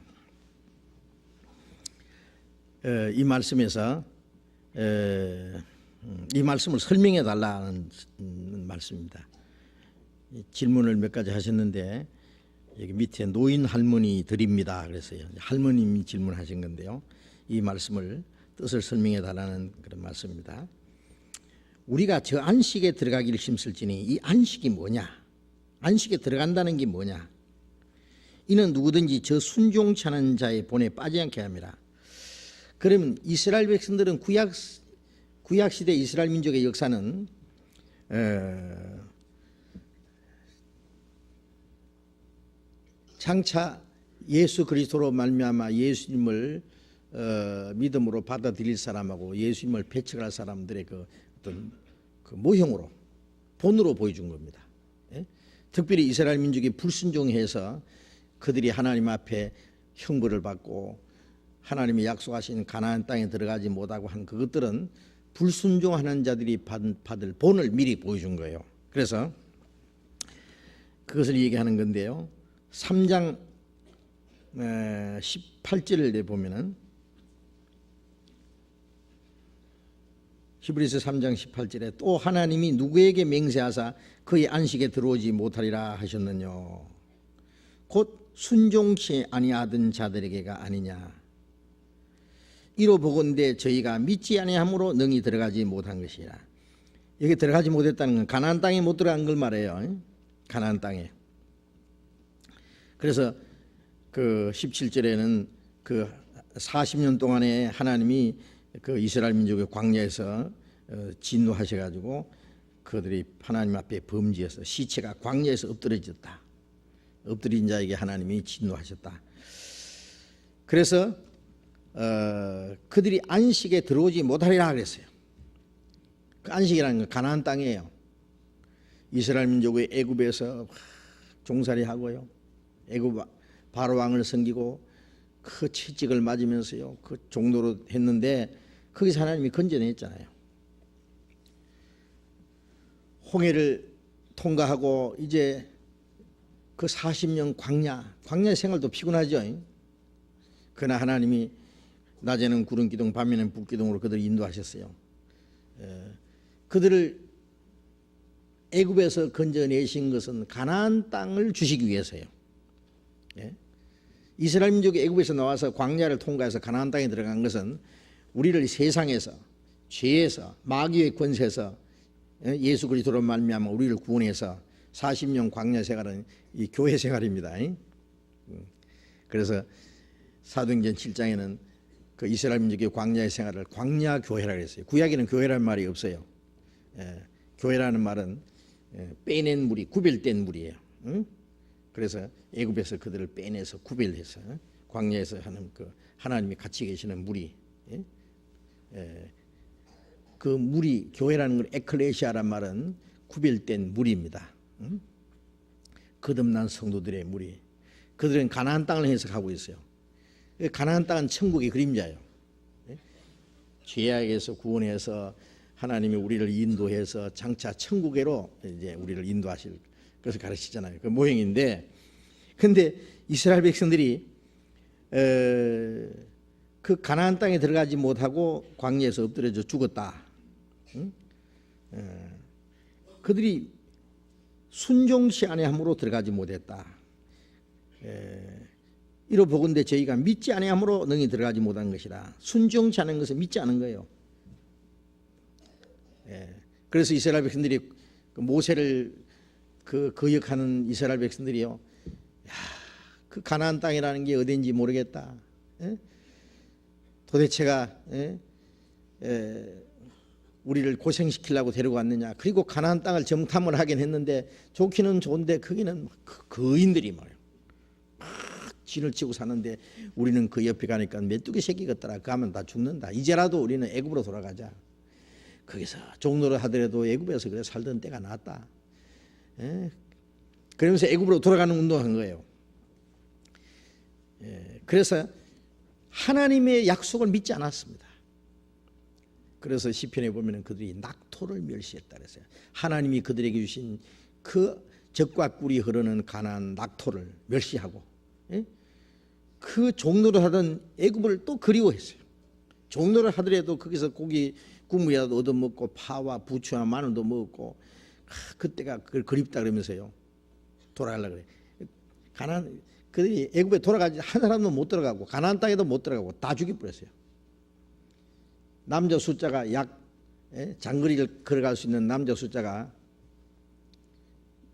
이 말씀에서 이 말씀을 설명해 달라는 말씀입니다. 질문을 몇 가지 하셨는데 여기 밑에 노인 할머니 드립니다. 그래서요. 할머님이 질문하신 건데요. 이 말씀을 뜻을 설명해 달라는 그런 말씀입니다. 우리가 저 안식에 들어가기를 힘쓸지니 이 안식이 뭐냐? 안식에 들어간다는 게 뭐냐? 이는 누구든지 저 순종치 않은 자의 본에 빠지지 않게 합니다. 그러면 이스라엘 백성들은 구약 시대 이스라엘 민족의 역사는 장차 예수 그리스도로 말미암아 예수님을 믿음으로 받아들일 사람하고 예수님을 배척할 사람들의 그 어떤 그 모형으로 본으로 보여준 겁니다. 특별히 이스라엘 민족이 불순종해서 그들이 하나님 앞에 형벌을 받고 하나님이 약속하신 가나안 땅에 들어가지 못하고 한 그것들은 불순종하는 자들이 받을 본을 미리 보여준 거예요. 그래서 그것을 얘기하는 건데요. 3장 18절을 보면은 히브리서 3장 18절에 또 하나님이 누구에게 맹세하사 그의 안식에 들어오지 못하리라 하셨느뇨. 곧 순종치 아니하던 자들에게가 아니냐. 이로 보건대 저희가 믿지 아니함으로 능히 들어가지 못한 것이라. 여기 들어가지 못했다는 건 가나안 땅에 못 들어간 걸 말해요. 가나안 땅에. 그래서 그 17절에는 그 40년 동안에 하나님이 그 이스라엘 민족의 광야에서 진노하셔가지고 그들이 하나님 앞에 범죄해서 시체가 광야에서 엎드려졌다. 엎드린 자에게 하나님이 진노하셨다. 그래서 그들이 안식에 들어오지 못하리라 그랬어요. 그 안식이라는 건 가나안 땅이에요. 이스라엘 민족의 애굽에서 종살이하고요, 애굽 바로 왕을 섬기고 그 채찍을 맞으면서요 그 종로로 했는데 거기서 하나님이 건져냈잖아요. 홍해를 통과하고 이제 그 40년 광야 생활도 피곤하죠. 그러나 하나님이 낮에는 구름 기둥 밤에는 불 기둥으로 그들을 인도하셨어요. 그들을 애굽에서 건져내신 것은 가나안 땅을 주시기 위해서예요. 이스라엘 민족이 애굽에서 나와서 광야를 통과해서 가나안 땅에 들어간 것은 우리를 세상에서 죄에서 마귀의 권세에서 예수 그리스도로 말미암아 우리를 구원해서 40년 광야 생활은 이 교회 생활입니다. 그래서 사도행전 7장에는 그 이스라엘 민족의 광야의 생활을 광야 교회라고 했어요. 구약에는 교회라는 말이 없어요. 교회라는 말은 빼낸 무리, 구별된 무리예요. 그래서 애굽에서 그들을 빼내서 구별해서 광야에서 하는 그 하나님이 같이 계시는 무리, 그 무리, 교회라는 건 에클레시아란 말은 구별된 무리입니다. 거듭난 성도들의 무리. 그들은 가나안 땅을 해석하고 있어요. 가나안 땅은 천국의 그림자예요. 죄악에서 구원해서 하나님이 우리를 인도해서 장차 천국에로 이제 우리를 인도하실 것을 가르치잖아요. 그 모형인데, 근데 이스라엘 백성들이 그 가나안 땅에 들어가지 못하고 광야에서 엎드려져 죽었다. 그들이 순종시 아니함으로 들어가지 못했다. 이로 보건대 저희가 믿지 아니함으로 능히 들어가지 못한 것이라. 순종치 않은 것은 믿지 않은 거예요. 그래서 이스라엘 백성들이 모세를 그 거역하는 이스라엘 백성들이요, 그 가나안 땅이라는 게 어딘지 모르겠다. 도대체가 우리를 고생시키려고 데리고 왔느냐. 그리고 가나안 땅을 정탐을 하긴 했는데 좋기는 좋은데 거기는 거인들이 말이에요. 막 진을 치고 사는데 우리는 그 옆에 가니까 메뚜기 새끼 같더라. 가면 다 죽는다. 이제라도 우리는 애굽으로 돌아가자. 거기서 종로를 하더라도 애굽에서 그래 살던 때가 낫다. 그러면서 애굽으로 돌아가는 운동한 거예요. 그래서 하나님의 약속을 믿지 않았습니다. 그래서 시편에 보면 그들이 낙토를 멸시했다 그랬어요. 하나님이 그들에게 주신 그 젖과 꿀이 흐르는 가나안 낙토를 멸시하고 그 종로를 하던 애굽을 또 그리워했어요. 종로를 하더라도 거기서 고기 국물이라도 얻어먹고 파와 부추와 마늘도 먹고 그때가 그걸 그립다 그러면서요 돌아가려고 그래. 가나안 그들이 애굽에 돌아가지 한 사람도 못 들어가고 가나안 땅에도 못 들어가고 다 죽여버렸어요. 남자 숫자가 장거리를 걸어갈 수 있는 남자 숫자가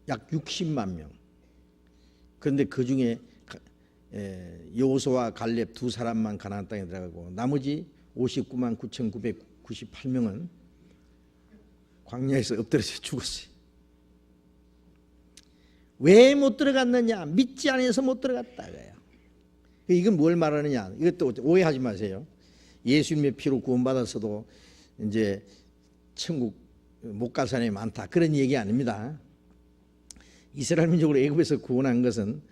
약 60만 명. 그런데 그 중에 여호수아와 갈렙 두 사람만 가나안 땅에 들어가고 나머지 59만 9,998명은 광야에서 엎드려서 죽었어요. 왜 못 들어갔느냐? 믿지 않아서 못 들어갔다. 이건 뭘 말하느냐? 이것도 오해하지 마세요. 예수님의 피로 구원받았어도 이제 천국 못 갈 사람이 많다. 그런 얘기 아닙니다. 이스라엘 민족을 애굽에서 구원한 것은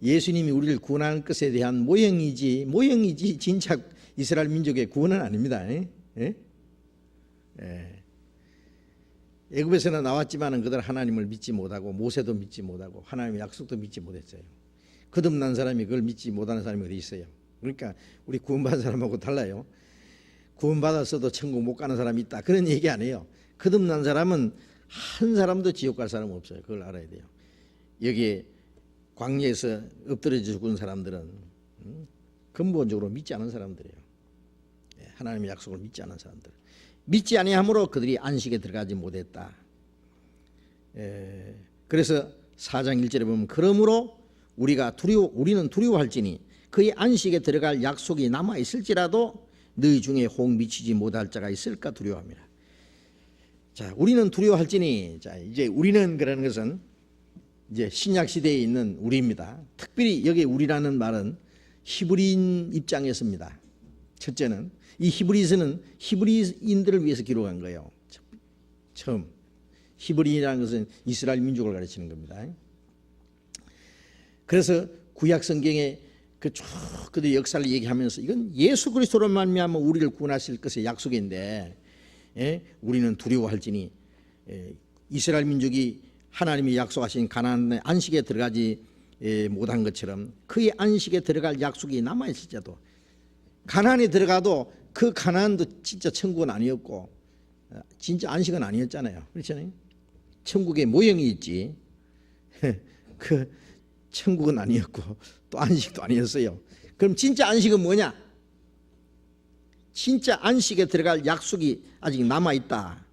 예수님이 우리를 구원하는 것에 대한 모형이지 진짜 이스라엘 민족의 구원은 아닙니다. 애굽에서는 나왔지만은 그들 하나님을 믿지 못하고 모세도 믿지 못하고 하나님의 약속도 믿지 못했어요. 거듭난 사람이 그걸 믿지 못하는 사람이 어디 있어요? 그러니까 우리 구원받은 사람하고 달라요. 구원받았어도 천국 못 가는 사람이 있다, 그런 얘기 안 해요. 거듭난 사람은 한 사람도 지옥 갈 사람 없어요. 그걸 알아야 돼요. 여기에 광야에서 엎드려져 죽은 사람들은 근본적으로 믿지 않은 사람들이에요. 하나님의 약속을 믿지 않은 사람들, 믿지 아니함으로 그들이 안식에 들어가지 못했다. 그래서 4장 1절에 보면 그러므로 우리는 두려워할지니 그의 안식에 들어갈 약속이 남아 있을지라도 너희 중에 혹 미치지 못할 자가 있을까 두려워합니다. 자, 우리는 두려워할지니, 자, 이제 우리는 그라는 것은 이제 신약 시대에 있는 우리입니다. 특별히 여기 우리라는 말은 히브리인 입장에서입니다. 첫째는 이 히브리서는 히브리인들을 위해서 기록한 거예요. 처음 히브리인이라는 것은 이스라엘 민족을 가르치는 겁니다. 그래서 구약 성경에 그들의 역사를 얘기하면서 이건 예수 그리스도로 말미암아 우리를 구원하실 것의 약속인데, 우리는 두려워할지니, 이스라엘 민족이 하나님이 약속하신 가나안의 안식에 들어가지 못한 것처럼 그의 안식에 들어갈 약속이 남아 있을지라도, 가나안에 들어가도 그 가나안도 진짜 천국은 아니었고 진짜 안식은 아니었잖아요. 그렇잖아요. 천국의 모형이 있지 그 천국은 아니었고 또 안식도 아니었어요. 그럼 진짜 안식은 뭐냐? 진짜 안식에 들어갈 약속이 아직 남아있다.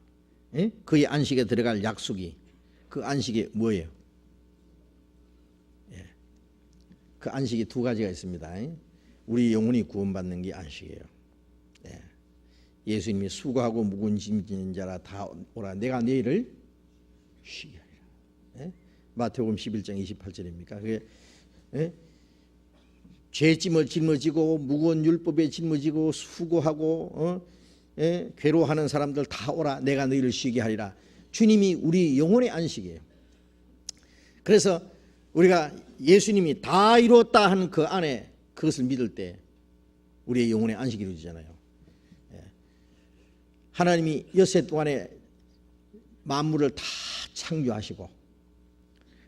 그의 안식에 들어갈 약속이, 그 안식이 뭐예요? 그 안식이 두 가지가 있습니다. 우리 영혼이 구원받는 게 안식이에요. 예수님이 수고하고 무거운 짐 지는 자라 다 오라 내가 너희를 쉬게 하리라. 마태복음 11장 28절입니까? 그게 죄짐을 짊어지고 무거운 율법에 짊어지고 수고하고 괴로워하는 사람들 다 오라 내가 너희를 쉬게 하리라. 주님이 우리 영혼의 안식이에요. 그래서 우리가 예수님이 다 이루었다 하는 그 안에 그것을 믿을 때 우리의 영혼의 안식이 이루어지잖아요. 하나님이 엿새 동안에 만물을 다 창조하시고,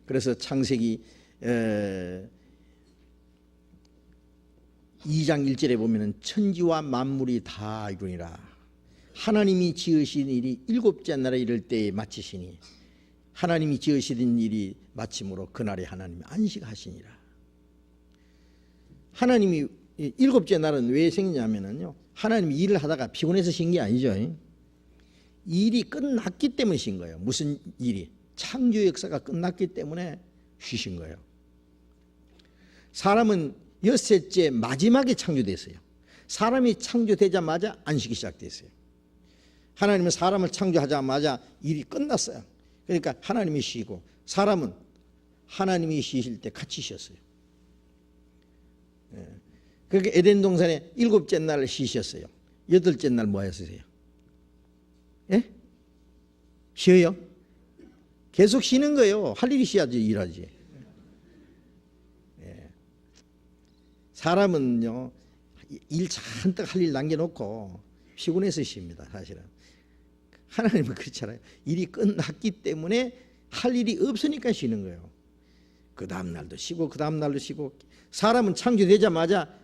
그래서 창세기 2장 1절에 보면 천지와 만물이 다 이루니라. 하나님이 지으신 일이 일곱째 날에 이를 때에 마치시니 하나님이 지으시던 일이 마침으로 그날에 하나님이 안식하시니라. 하나님이 일곱째 날은 왜 생기냐면요, 하나님이 일을 하다가 피곤해서 쉰 게 아니죠. 일이 끝났기 때문에 쉰 거예요. 무슨 일이? 창조 역사가 끝났기 때문에 쉬신 거예요. 사람은 엿새째 마지막에 창조됐어요. 사람이 창조되자마자 안식이 시작됐어요. 하나님은 사람을 창조하자마자 일이 끝났어요. 그러니까 하나님이 쉬고, 사람은 하나님이 쉬실 때 같이 쉬었어요. 그렇게 에덴 동산에 일곱째 날 쉬셨어요. 여덟째 날 뭐 하셨어요? 쉬어요? 계속 쉬는 거예요. 할 일이 쉬어야지 일하지. 사람은요, 일 잔뜩 할 일 남겨놓고 피곤해서 쉽니다. 사실은 하나님은 그렇잖아요. 일이 끝났기 때문에 할 일이 없으니까 쉬는 거예요. 그 다음 날도 쉬고 그 다음 날도 쉬고. 사람은 창조되자마자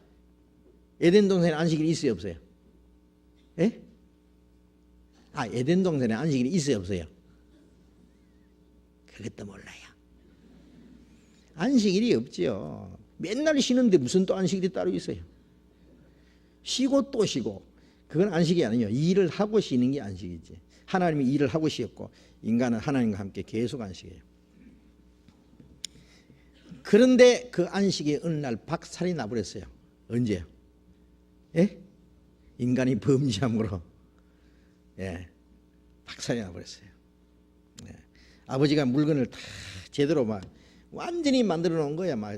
에덴 동산에 안식일이 있어요, 없어요? 에덴 동산에 안식일이 있어요, 없어요? 그것도 몰라요. 안식일이 없지요. 맨날 쉬는데 무슨 또 안식일이 따로 있어요? 쉬고 또 쉬고. 그건 안식이 아니에요. 일을 하고 쉬는 게 안식이지. 하나님이 일을 하고 쉬었고 인간은 하나님과 함께 계속 안식이에요. 그런데 그 안식이 어느 날 박살이 나버렸어요. 언제요? 인간이 범죄함으로 박살이 나버렸어요. 아버지가 물건을 다 제대로 막 완전히 만들어 놓은 거야. 막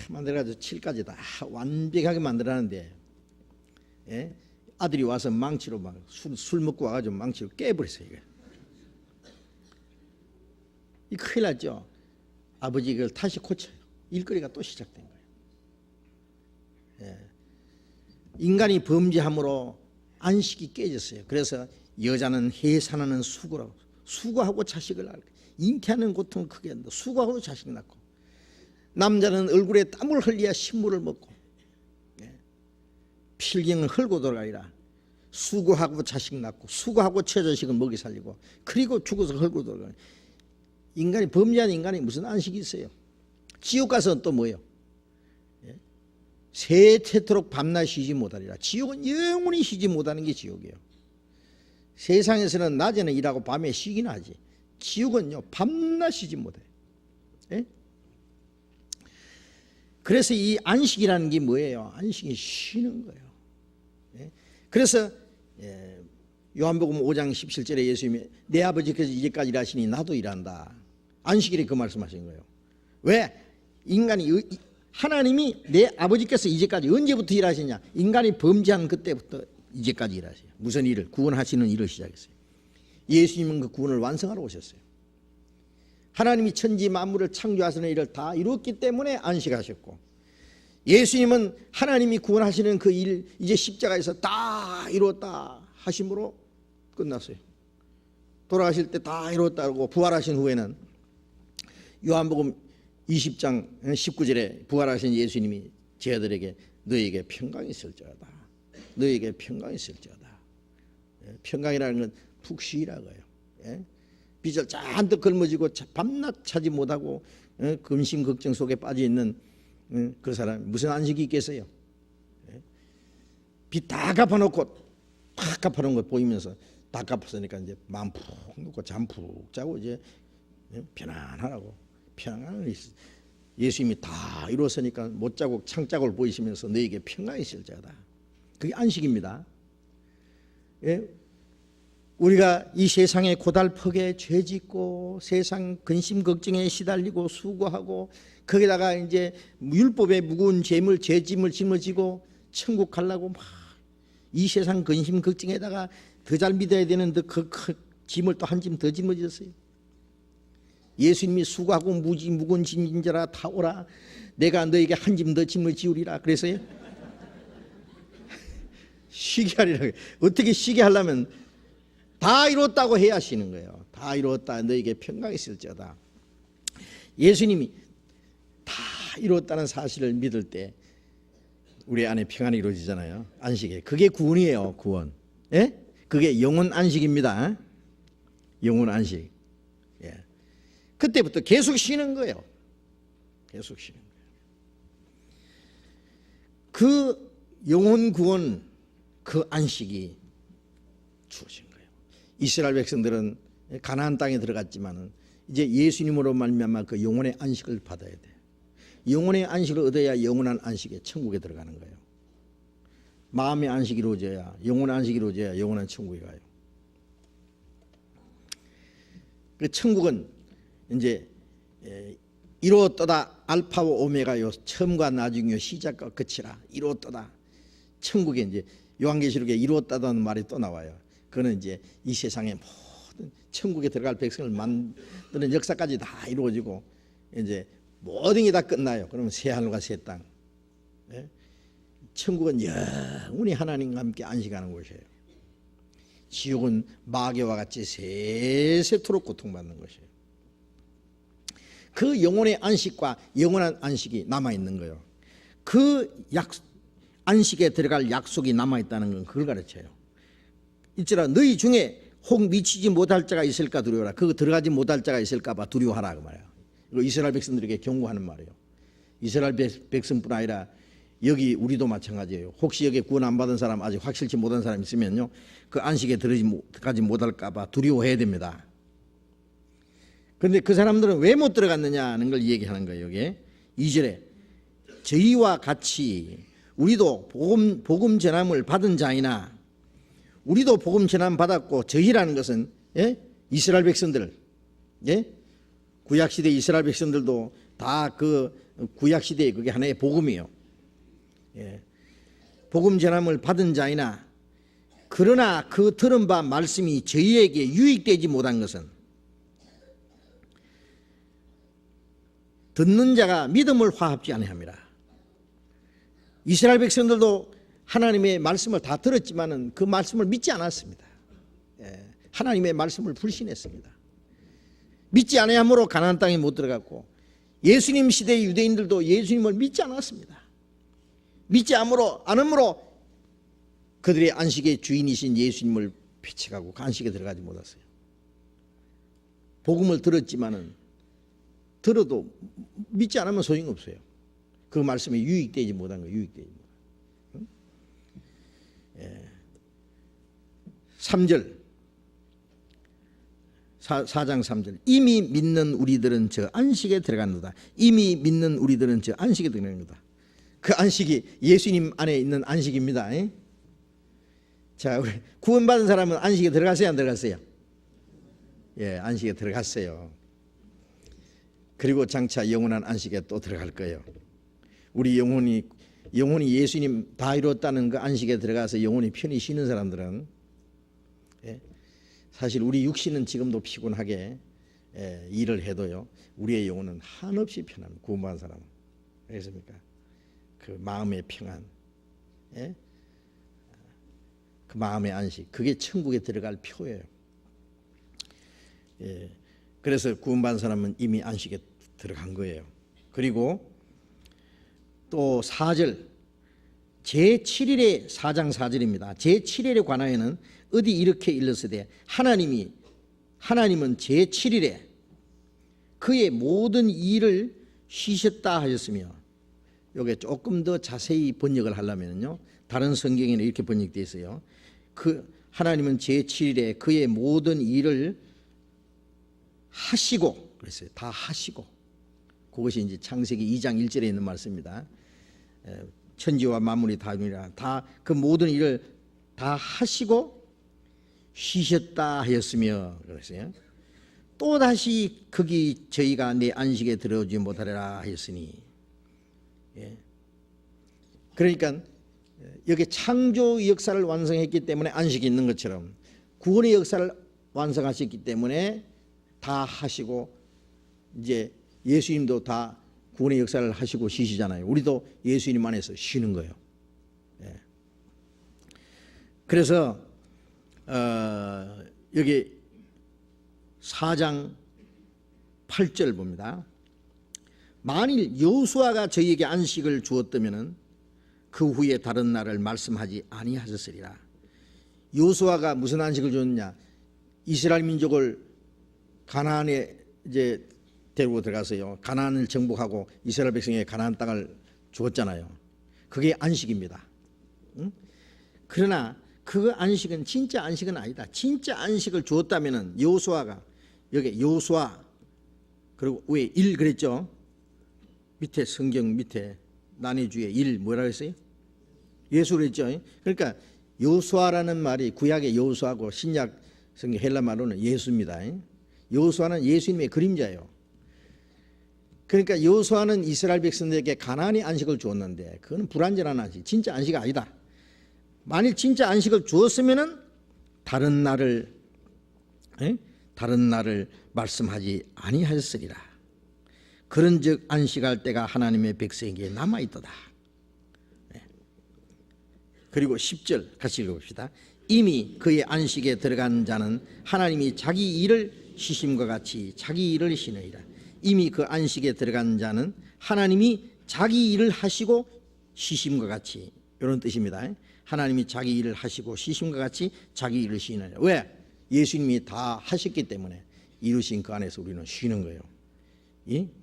만들어가지고 칠까지 다 완벽하게 만들어놨는데 아들이 와서 망치로 막 술 먹고 와가지고 망치로 깨버렸어요. 이 큰일 났죠. 아버지 그걸 다시 고쳐요. 일거리가 또 시작된 거예요. 인간이 범죄함으로 안식이 깨졌어요. 그래서 여자는 해산하는 수고라고, 수고하고 자식을 낳고, 잉태하는 고통을 크게 한다. 수고하고 자식 낳고, 남자는 얼굴에 땀을 흘려야 식물을 먹고, 필경을 헐고 돌아가리라. 수고하고 자식 낳고 수고하고 처자식을 먹이 살리고 그리고 죽어서 헐고 돌아가는 인간이, 범죄한 인간이 무슨 안식이 있어요? 지옥 가서는 또 뭐예요? 세태토록 밤낮 쉬지 못하리라. 지옥은 영원히 쉬지 못하는 게 지옥이에요. 세상에서는 낮에는 일하고 밤에 쉬긴 하지, 지옥은요 밤낮 쉬지 못해요. 예? 그래서 이 안식이라는 게 뭐예요? 안식이 쉬는 거예요. 예? 그래서 요한복음 5장 17절에 예수님이 내 아버지께서 이제까지 일하시니 나도 일한다. 안식일에 그 말씀하신 거예요. 왜? 인간이, 하나님이 내 아버지께서 이제까지 언제부터 일하시냐? 인간이 범죄한 그때부터 이제까지 일하세요. 무슨 일을? 구원하시는 일을 시작했어요. 예수님은 그 구원을 완성하러 오셨어요. 하나님이 천지 만물을 창조하시는 일을 다 이뤘기 때문에 안식하셨고, 예수님은 하나님이 구원하시는 그 일 이제 십자가에서 다 이뤘다 하심으로 끝났어요. 돌아가실 때 다 이뤘다고 부활하신 후에는 요한복음 20장 19절에 부활하신 예수님이 제자들에게 너희에게 평강이 있을지어다, 너희에게 평강이 있을지어다. 평강이라는 건 푹 쉬라고요. 빚을 잔뜩 걸머지고 밤낮 차지 못하고 근심 걱정 속에 빠져 있는 그 사람 무슨 안식이 있겠어요? 빚 다 갚아놓고 다 갚아놓은 거 보이면서 다 갚았으니까 이제 마음 푹 놓고 잠 푹 자고 이제 편안하라고. 평안을 예수님이 다 이루었으니까 못 자고 창자국을 보이시면서 너에게 평강이 있을지어다. 그게 안식입니다. 예? 우리가 이 세상에 고달프게 죄짓고 세상 근심 걱정에 시달리고 수고하고 거기다가 이제 율법의 무거운 죄물 죄짐을 짊어지고 천국 가려고 막 이 세상 근심 걱정에다가 더 잘 믿어야 되는데 그 짐을 또 한 짐 더 짊어졌어요. 예수님이 수고하고 무거운 짐인 자라 다 오라, 내가 너에게 한 짐 더 짐을 지우리라 그래서요. 쉬게 하리라. 어떻게 쉬게 하려면 다 이뤘다고 해야 쉬는 거예요. 다 이뤘다, 너에게 평강이 있을지어다. 예수님이 다 이뤘다는 사실을 믿을 때 우리 안에 평안이 이루어지잖아요. 안식에. 그게 구원이에요. 구원. 예? 그게 영혼 안식입니다. 영혼 안식. 예. 그때부터 계속 쉬는 거예요. 계속 쉬는 거예요. 그 영혼 구원, 그 안식이 주어진 거예요. 이스라엘 백성들은 가나안 땅에 들어갔지만 이제 예수님으로 말미암아 그 영혼의 안식을 받아야 돼요. 영혼의 안식을 얻어야 영원한 안식에 천국에 들어가는 거예요. 마음의 안식이 이루어져야, 영혼의 안식이 이루어져야 영원한 천국에 가요. 그 천국은 이제 이루었도다 알파와 오메가요, 처음과 나중이요, 시작과 끝이라. 이루었도다. 천국에 이제 요한계시록에 이루었다는 말이 또 나와요. 그거는 이제 이 세상의 모든 천국에 들어갈 백성을 만드는 역사까지 다 이루어지고 이제 모든 게 다 끝나요. 그러면 새 하늘과 새 땅. 예? 천국은 영원히 하나님과 함께 안식하는 곳이에요. 지옥은 마귀와 같이 세세토록 고통받는 것이에요. 그 영혼의 안식과 영원한 안식이 남아있는 거예요. 그 안식에 들어갈 약속이 남아있다는 건 그걸 가르쳐요. 있지라 너희 중에 혹 미치지 못할 자가 있을까 두려워라. 그거 들어가지 못할 자가 있을까 봐 두려워하라 그 말이에요. 이거 이스라엘 백성들에게 경고하는 말이에요. 이스라엘 백성뿐 아니라 여기 우리도 마찬가지예요. 혹시 여기 구원 안 받은 사람, 아직 확실치 못한 사람 있으면요, 그 안식에 들어가지 못할까 봐 두려워해야 됩니다. 그런데 그 사람들은 왜 못 들어갔느냐는 걸 얘기하는 거예요. 여기 2절에 저희와 같이 우리도 복음 전함을 받은 자이나, 우리도 복음 전함 받았고, 저희라는 것은 이스라엘 백성들, 구약시대 이스라엘 백성들도 다 그 구약시대에 그게 하나의 복음이에요. 복음 전함을 받은 자이나, 그러나 그 들은 바 말씀이 저희에게 유익되지 못한 것은 듣는 자가 믿음을 화합지 아니함이라. 이스라엘 백성들도 하나님의 말씀을 다 들었지만은 그 말씀을 믿지 않았습니다. 하나님의 말씀을 불신했습니다. 믿지 아니함으로 가나안 땅에 못 들어갔고, 예수님 시대의 유대인들도 예수님을 믿지 않았습니다. 믿지 않으므로 그들의 안식의 주인이신 예수님을 배척하고 그 안식에 들어가지 못했어요. 복음을 들었지만은 들어도 믿지 않으면 소용없어요. 그 말씀에 유익되지 못한 거예요. 유익되지 못한. 3절 4장 3절 이미 믿는 우리들은 저 안식에 들어간다. 이미 믿는 우리들은 저 안식에 들어간다. 그 안식이 예수님 안에 있는 안식입니다. 자, 우리 구원받은 사람은 안식에 들어갔어요, 안 들어갔어요? 예, 안식에 들어갔어요. 그리고 장차 영원한 안식에 또 들어갈 거예요. 우리 영혼이 예수님 다 이뤘다는 그 안식에 들어가서 영혼이 편히 쉬는 사람들은, 사실 우리 육신은 지금도 피곤하게 일을 해도요, 우리의 영혼은 한없이 편합니다. 구원받은 사람은. 알겠습니까? 그 마음의 평안, 그 마음의 안식, 그게 천국에 들어갈 표예요. 그래서 구원받은 사람은 이미 안식에 들어간 거예요. 그리고 또 4절 제7일의 4장 4절입니다. 제7일에 관하여는 어디 이렇게 일렀으되 하나님은 제7일에 그의 모든 일을 쉬셨다 하셨으며, 여기 조금 더 자세히 번역을 하려면요, 다른 성경에는 이렇게 번역되어 있어요. 그 하나님은 제7일에 그의 모든 일을 하시고 그랬어요. 다 하시고. 그것이 이제 창세기 2장 1절에 있는 말씀입니다. 천지와 만물이 다이라 다 그 모든 일을 다 하시고 쉬셨다 하였으며 그랬어요. 또 다시 거기 저희가 내 안식에 들어오지 못하리라 하였으니. 그러니까 여기 창조 역사를 완성했기 때문에 안식이 있는 것처럼 구원의 역사를 완성하셨기 때문에 다 하시고, 이제 예수님도 다 구원의 역사를 하시고 쉬시잖아요. 우리도 예수님 안에서 쉬는 거예요. 그래서 여기 4장 8절 봅니다. 만일 여호수아가 저희에게 안식을 주었다면은 그 후에 다른 날을 말씀하지 아니하셨으리라. 여호수아가 무슨 안식을 줬느냐? 이스라엘 민족을 가나안에 이제 데리고 들어가서요, 가나안을 정복하고 이스라엘 백성에게 가나안 땅을 주었잖아요. 그게 안식입니다. 그러나 그 안식은 진짜 안식은 아니다. 진짜 안식을 주었다면은 여호수아가, 여기 여호수아 그리고 위에 1 그랬죠. 밑에 성경 밑에 난해주에 1 뭐라고 했어요? 예수 그랬죠. 그러니까 여호수아라는 말이 구약의 여호수아고 신약 성경 헬라 말로는 예수입니다. 여호수아는 예수님의 그림자예요. 그러니까 여호수아는 이스라엘 백성들에게 가나안의 안식을 주었는데 그건 불완전한 안식, 진짜 안식이 아니다. 만일 진짜 안식을 주었으면은 다른 날을 말씀하지 아니하였으리라. 그런즉 안식할 때가 하나님의 백성에게 남아 있도다. 그리고 10절 같이 읽어봅시다. 이미 그의 안식에 들어간 자는 하나님이 자기 일을 쉬심과 같이 자기 일을 쉬느니라. 이미 그 안식에 들어간 자는 하나님이 자기 일을 하시고 쉬심과 같이, 이런 뜻입니다. 하나님이 자기 일을 하시고 쉬심과 같이 자기 일을 쉬느니라. 왜? 예수님이 다 하셨기 때문에 이루신 그 안에서 우리는 쉬는 거예요.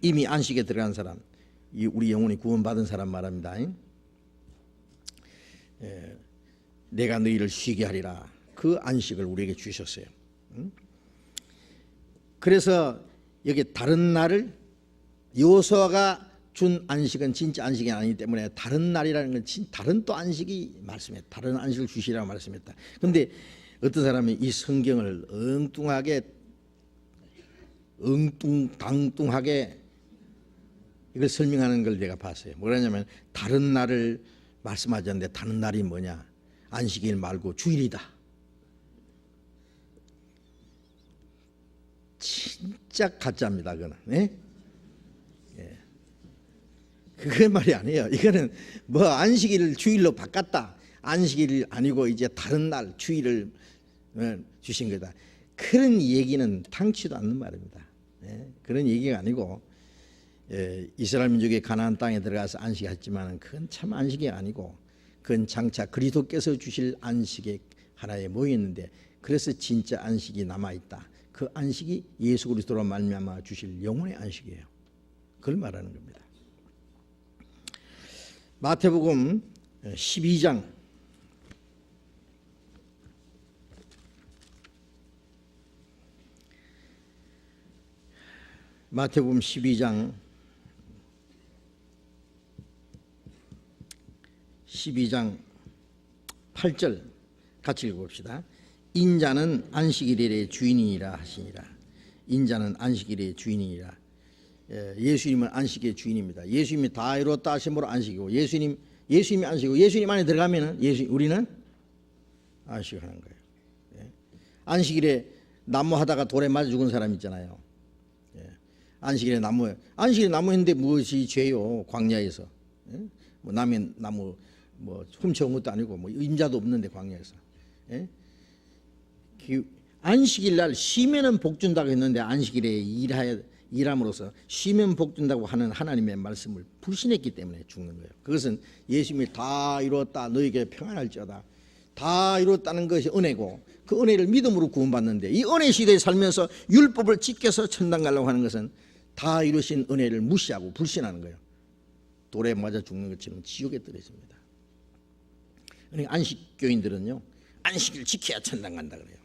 이미 안식에 들어간 사람, 우리 영혼이 구원받은 사람 말합니다. 내가 너희를 쉬게 하리라. 그 안식을 우리에게 주셨어요. 그래서 여기 다른 날을, 여호수아가 준 안식은 진짜 안식이 아니기 때문에 다른 날이라는 건 다른 또 안식이 말씀했다. 다른 안식을 주시라고 말씀했다. 그런데 어떤 사람이 이 성경을 엉뚱당뚱하게 이걸 설명하는 걸 내가 봤어요. 뭐라냐면 다른 날을 말씀하지 않는데 다른 날이 뭐냐? 안식일 말고 주일이다. 진짜 가짜입니다. 그거는. 그게 말이 아니에요. 이거는 뭐 안식일을 주일로 바꿨다, 안식일이 아니고 이제 다른 날 주일을 주신 거다, 그런 얘기는 당치도 않는 말입니다. 그런 얘기가 아니고, 이스라엘 민족이 가나안 땅에 들어가서 안식했지만 그건 참 안식이 아니고 그건 장차 그리스도께서 주실 안식의 하나에 모였는데, 그래서 진짜 안식이 남아있다. 그 안식이 예수 그리스도로 말미암아 주실 영혼의 안식이에요. 그걸 말하는 겁니다. 마태복음 12장 마태복음 12장 8절 같이 읽어봅시다. 인자는 안식일의 주인이라 하시니라. 인자는 안식일의 주인이라. 예수님은 안식의 주인입니다. 예수님이 다 이루었다 하심으로 안식이고, 예수님이 안식이고, 예수님 안에 들어가면은 우리는 안식하는 거예요. 안식일에 나무 하다가 돌에 맞아 죽은 사람 있잖아요. 안식일에 나무 했는데 무엇이 죄요? 광야에서 뭐 남의 나무 뭐 훔쳐온 것도 아니고 뭐 임자도 없는데 광야에서. 안식일 날 쉬면은 복 준다고 했는데, 안식일에 일함으로써 쉬면 복 준다고 하는 하나님의 말씀을 불신했기 때문에 죽는 거예요. 그것은 예수님이 다 이루었다, 너에게 평안할지어다, 다 이루었다는 것이 은혜고, 그 은혜를 믿음으로 구원받는데, 이 은혜 시대에 살면서 율법을 지켜서 천당 가려고 하는 것은 다 이루신 은혜를 무시하고 불신하는 거예요. 돌에 맞아 죽는 것처럼 지옥에 떨어집니다. 그러니까 안식교인들은요, 안식일 지켜야 천당 간다 그래요.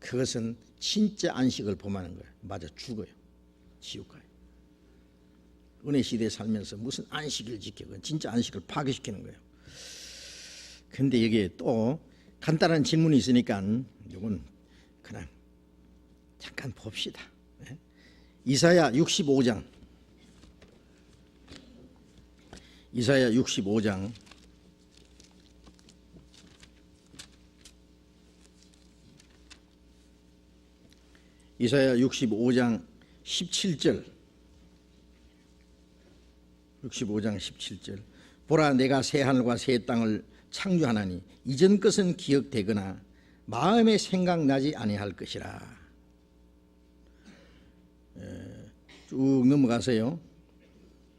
그것은 진짜 안식을 범하는 거예요. 맞아 죽어요. 지옥 가요. 은혜 시대에 살면서 무슨 안식일 지켜, 진짜 안식을 파괴시키는 거예요. 근데 여기에 또 간단한 질문이 있으니까 이건 그냥 잠깐 봅시다. 이사야 65장 이사야 65장 17절 65장 17절 보라, 내가 새 하늘과 새 땅을 창조하나니 이전 것은 기억되거나 마음에 생각나지 아니할 것이라. 쭉 넘어가세요.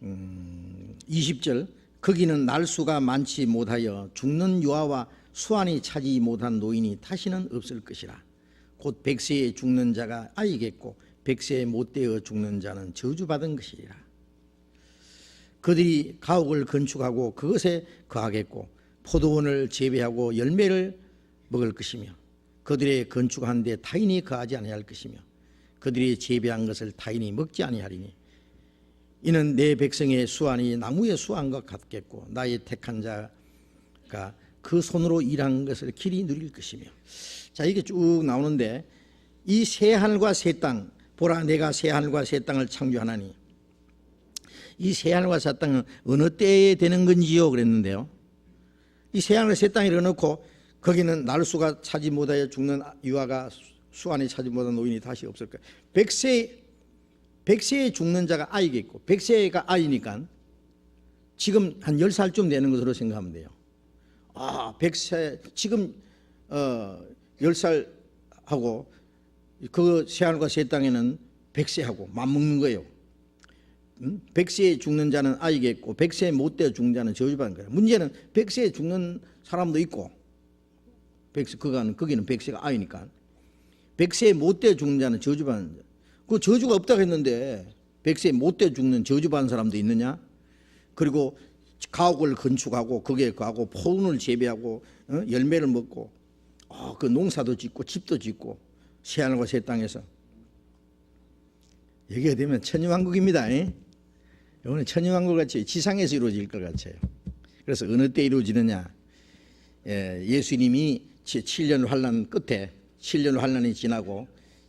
20절 거기는 날수가 많지 못하여 죽는 유아와 수완이 차지 못한 노인이 다시는 없을 것이라. 곧 백세에 죽는 자가 아이겠고 백세에 못되어 죽는 자는 저주받은 것이라. 그들이 가옥을 건축하고 그것에 거하겠고 포도원을 재배하고 열매를 먹을 것이며 그들의 건축한 데 타인이 거하지 아니할 것이며 그들이 재배한 것을 타인이 먹지 아니하리니 이는 내 백성의 수완이 나무의 수완과 같겠고 나의 택한 자가 그 손으로 일한 것을 길이 누릴 것이며. 자, 이게 쭉 나오는데, 이 새 하늘과 새 땅, 보라 내가 새 하늘과 새 땅을 창조하나니, 이 새 하늘과 새 땅은 어느 때에 되는 건지요 그랬는데요, 이 새 하늘 새 땅을 넣어놓고 거기는 날수가 차지 못하여 죽는 유아가 수완이 차지 못한 노인이 다시 없을 거예요. 백세에 죽는 자가 아이겠고, 백세가 아이니까 지금 한 10살쯤 되는 것으로 생각하면 돼요. 아, 백세 지금 10살하고 그 새하늘과 새 땅에는 백세하고 맞먹는 거예요. 백세에 죽는 자는 아이겠고 백세에 못되어 죽는 자는 저주받는 거예요. 문제는 백세에 죽는 사람도 있고, 거기는 백세가 아이니까 백세에 못되어 죽는 자는 저주받는 자. 그 저주가 없다고 했는데 백세에 못되어 죽는 저주받는 사람도 있느냐? 그리고 가옥을 건축하고 거기에 거하고 포도원을 재배하고 열매를 먹고 그 농사도 짓고 집도 짓고 새하늘과 새 땅에서 여기가 되면 천유왕국입니다. 이거는 천유왕국 같이 지상에서 이루어질 것 같아요. 그래서 어느 때 이루어지느냐? 예수님이 7년 환난 끝에 7년 환난이 지나고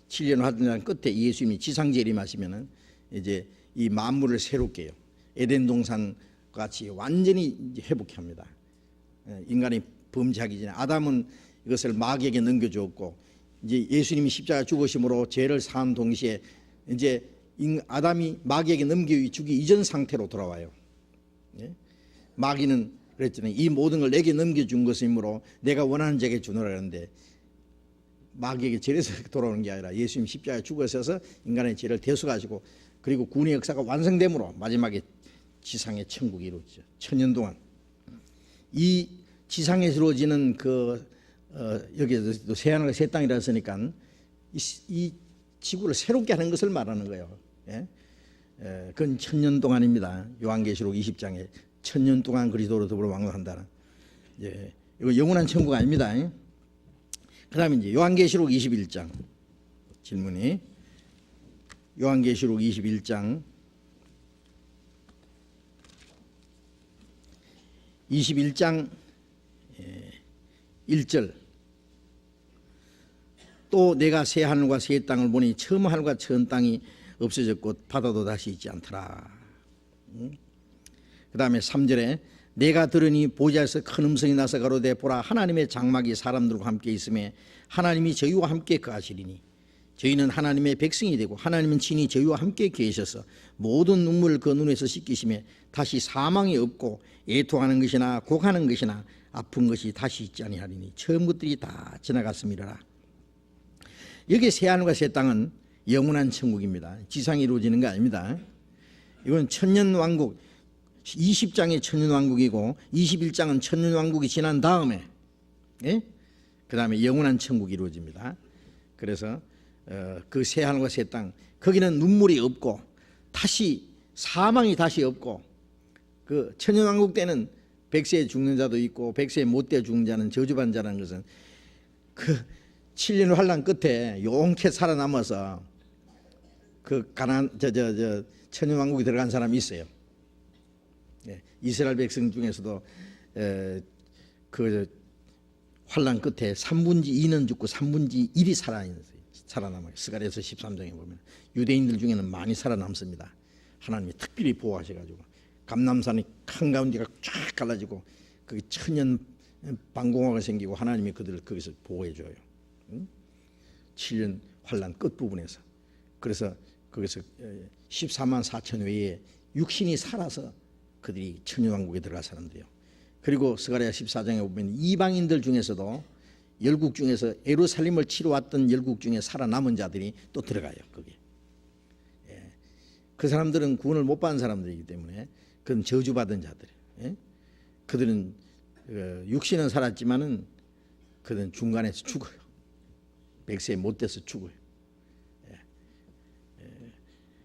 7년 환난 끝에 예수님이 지상 재림하시면은 이제 이 만물을 새롭게 해요. 에덴 동산 같이 완전히 회복해 합니다. 인간이 범죄하기 전에 아담은 이것을 마귀에게 넘겨주었고, 이제 예수님이 십자가 죽으심으로 죄를 사한 동시에 이제 아담이 마귀에게 넘겨주기 이전 상태로 돌아와요. 마귀는 그랬잖아요. 이 모든 걸 내게 넘겨준 것이므로 내가 원하는 자에게 주노라 하는데, 마귀에게 죄에서 돌아오는 게 아니라 예수님 십자가에 죽으셔서 인간의 죄를 대속하시고, 그리고 구원의 역사가 완성됨으로 마지막에 지상의 천국이 이루어지죠. 천년 동안 이 지상에서 이루어지는 여기에도 새하늘과 새 땅이라 했으니까 이 지구를 새롭게 하는 것을 말하는 거예요. 예? 그건 1000년 동안입니다. 요한계시록 20장에 1000년 동안 그리스도로 더불어 왕노한다는. 예, 이거 영원한 천국 아닙니다. 그다음에 이제 요한계시록 21장 질문이 요한계시록 21장 1절 또 내가 새 하늘과 새 땅을 보니 처음 하늘과 처음 땅이 없어졌고 바다도 다시 있지 않더라. 그 다음에 3절에 내가 들으니 보좌에서 큰 음성이 나서 가로되 보라 하나님의 장막이 사람들과 함께 있음에 하나님이 저희와 함께 거하시리니 저희는 하나님의 백성이 되고 하나님은 친히 저희와 함께 계셔서 모든 눈물을 그 눈에서 씻기심에 다시 사망이 없고 애통하는 것이나 곡하는 것이나 아픈 것이 다시 있지 아니하리니 처음 것들이 다 지나갔음이라. 여기 새 하늘과 새 땅은 영원한 천국입니다. 지상에 이루어지는 게 아닙니다. 이건 천년왕국 20장의 천년왕국이고 21장은 천년왕국이 지난 다음에 그 다음에 영원한 천국이 이루어집니다. 그래서 그 새 하늘과 새 땅 거기는 눈물이 없고 다시 사망이 다시 없고 그 천년왕국 때는 100세에 죽는 자도 있고 100세에 못되어 죽는 자는 저주받은 자라는 것은 그 7년 환란 끝에 용케 살아남아서 그 천년왕국에 들어간 사람이 있어요. 이스라엘 백성 중에서도 그 환란 끝에 3분의 2는 죽고 3분의 1이 살아남아요. 스가랴서 13장에 보면 유대인들 중에는 많이 살아남습니다. 하나님이 특별히 보호하셔가지고 감람산이 한가운데가 쫙 갈라지고 거기 천년 방공호가 생기고 하나님이 그들을 거기서 보호해줘요. 7년 환란 끝부분에서. 그래서 거기서 14만 4천 외에 육신이 살아서 그들이 천년왕국에 들어갈 사람들이에요. 그리고 스가랴 14장에 보면 이방인들 중에서도 열국 중에서 예루살렘을 치러 왔던 열국 중에 살아남은 자들이 또 들어가요. 거기. 그 사람들은 구원을 못 받은 사람들이기 때문에 그건 저주받은 자들이에요. 그들은 육신은 살았지만은 그들은 중간에서 죽어요. 100세 못 돼서 죽어요.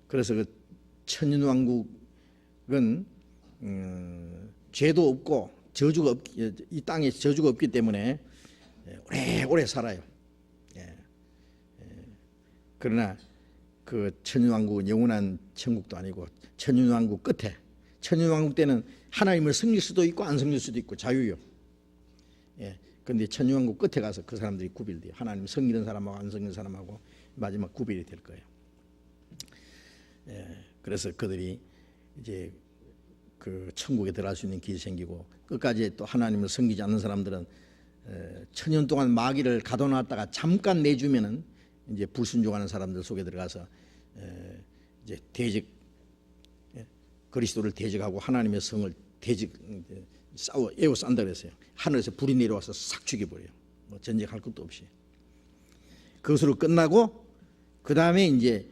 그래서 그 천년왕국은 죄도 없고 저주가 이 땅에 저주가 없기 때문에 오래오래 살아요. 그러나 그 천년왕국은 영원한 천국도 아니고 천년왕국 끝에 천년왕국 때는 하나님을 섬길 수도 있고 안 섬길 수도 있고 자유요. 그런데 천년왕국 끝에 가서 그 사람들이 구별돼요. 하나님 섬기는 사람하고 안 섬기는 사람하고 마지막 구별이 될 거예요. 그래서 그들이 이제 그 천국에 들어갈 수 있는 길이 생기고 끝까지 또 하나님을 섬기지 않는 사람들은 천년 동안 마귀를 가둬놨다가 잠깐 내주면은 이제 불순종하는 사람들 속에 들어가서 이제 대적 그리스도를 대적하고 하나님의 성을 에워싼다 그랬어요. 하늘에서 불이 내려와서 싹 죽여버려요. 뭐 전쟁할 것도 없이. 그것으로 끝나고 그 다음에 이제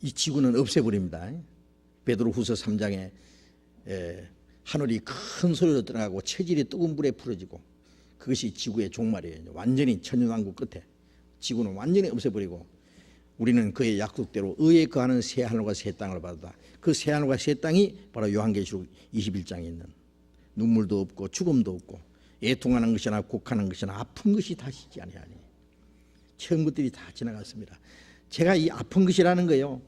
이 지구는 없애버립니다. 베드로후서 3장에 하늘이 큰 소리로 떠나가고 체질이 뜨거운 불에 풀어지고 그것이 지구의 종말이에요. 완전히 천년왕국 끝에 지구는 완전히 없애버리고 우리는 그의 약속대로 의에 거하는 새 하늘과 새 땅을 받았다. 그 새 하늘과 새 땅이 바로 요한계시록 21장에 있는 눈물도 없고 죽음도 없고 애통하는 것이나 곡하는 것이나 아픈 것이 다시 있지 아니하니 처음 것들이 다 지나갔습니다. 제가 이 아픈 것이라는 거요.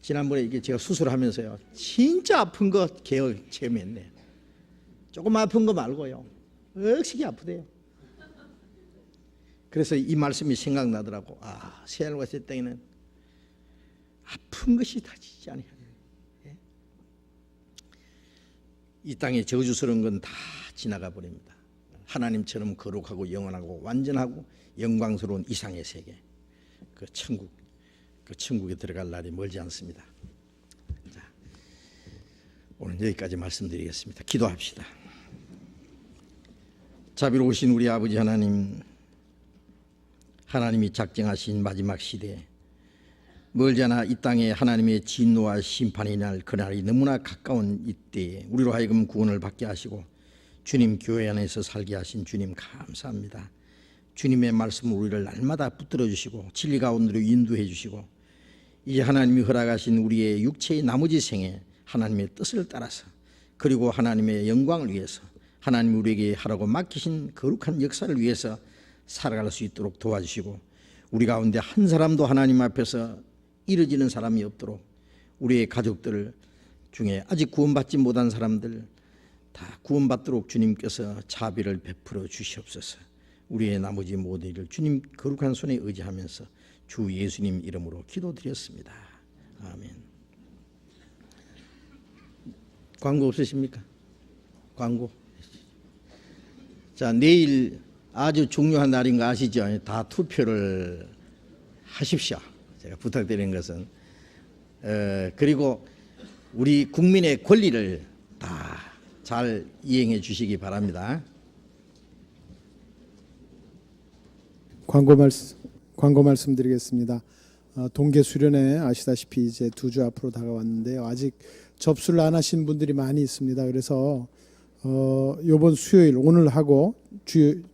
지난번에 이게 제가 수술하면서요. 진짜 아픈 거 개혁 체험했네. 조금 아픈 거 말고요. 억식이 아프대요. 그래서 이 말씀이 생각나더라고. 아, 새하늘과 새 땅에는 아픈 것이 다지지 아니하니. 이 땅에 저주스러운 건 다 지나가 버립니다. 하나님처럼 거룩하고 영원하고 완전하고 영광스러운 이상의 세계, 그 천국에 들어갈 날이 멀지 않습니다. 자, 오늘 여기까지 말씀드리겠습니다. 기도합시다. 자비로우신 우리 아버지 하나님, 하나님이 작정하신 마지막 시대에 멀지 않아 이 땅에 하나님의 진노와 심판의 날, 그날이 너무나 가까운 이때에 우리로 하여금 구원을 받게 하시고 주님 교회 안에서 살게 하신 주님 감사합니다. 주님의 말씀을 우리를 날마다 붙들어 주시고 진리 가운데로 인도해 주시고 이제 하나님이 허락하신 우리의 육체의 나머지 생에 하나님의 뜻을 따라서 그리고 하나님의 영광을 위해서 하나님이 우리에게 하라고 맡기신 거룩한 역사를 위해서 살아갈 수 있도록 도와주시고 우리 가운데 한 사람도 하나님 앞에서 이르지는 사람이 없도록 우리의 가족들 중에 아직 구원받지 못한 사람들 다 구원받도록 주님께서 자비를 베풀어 주시옵소서. 우리의 나머지 모든 일을 주님 거룩한 손에 의지하면서 주 예수님 이름으로 기도드렸습니다. 아멘. 광고 없으십니까? 광고. 자, 내일 아주 중요한 날인 거 아시죠? 다 투표를 하십시오. 제가 부탁드리는 것은 그리고 우리 국민의 권리를 다 잘 이행해 주시기 바랍니다. 광고 말씀드리겠습니다. 동계 수련회 아시다시피 이제 2주 앞으로 다가왔는데요. 아직 접수를 안 하신 분들이 많이 있습니다. 그래서 이번 수요일 오늘 하고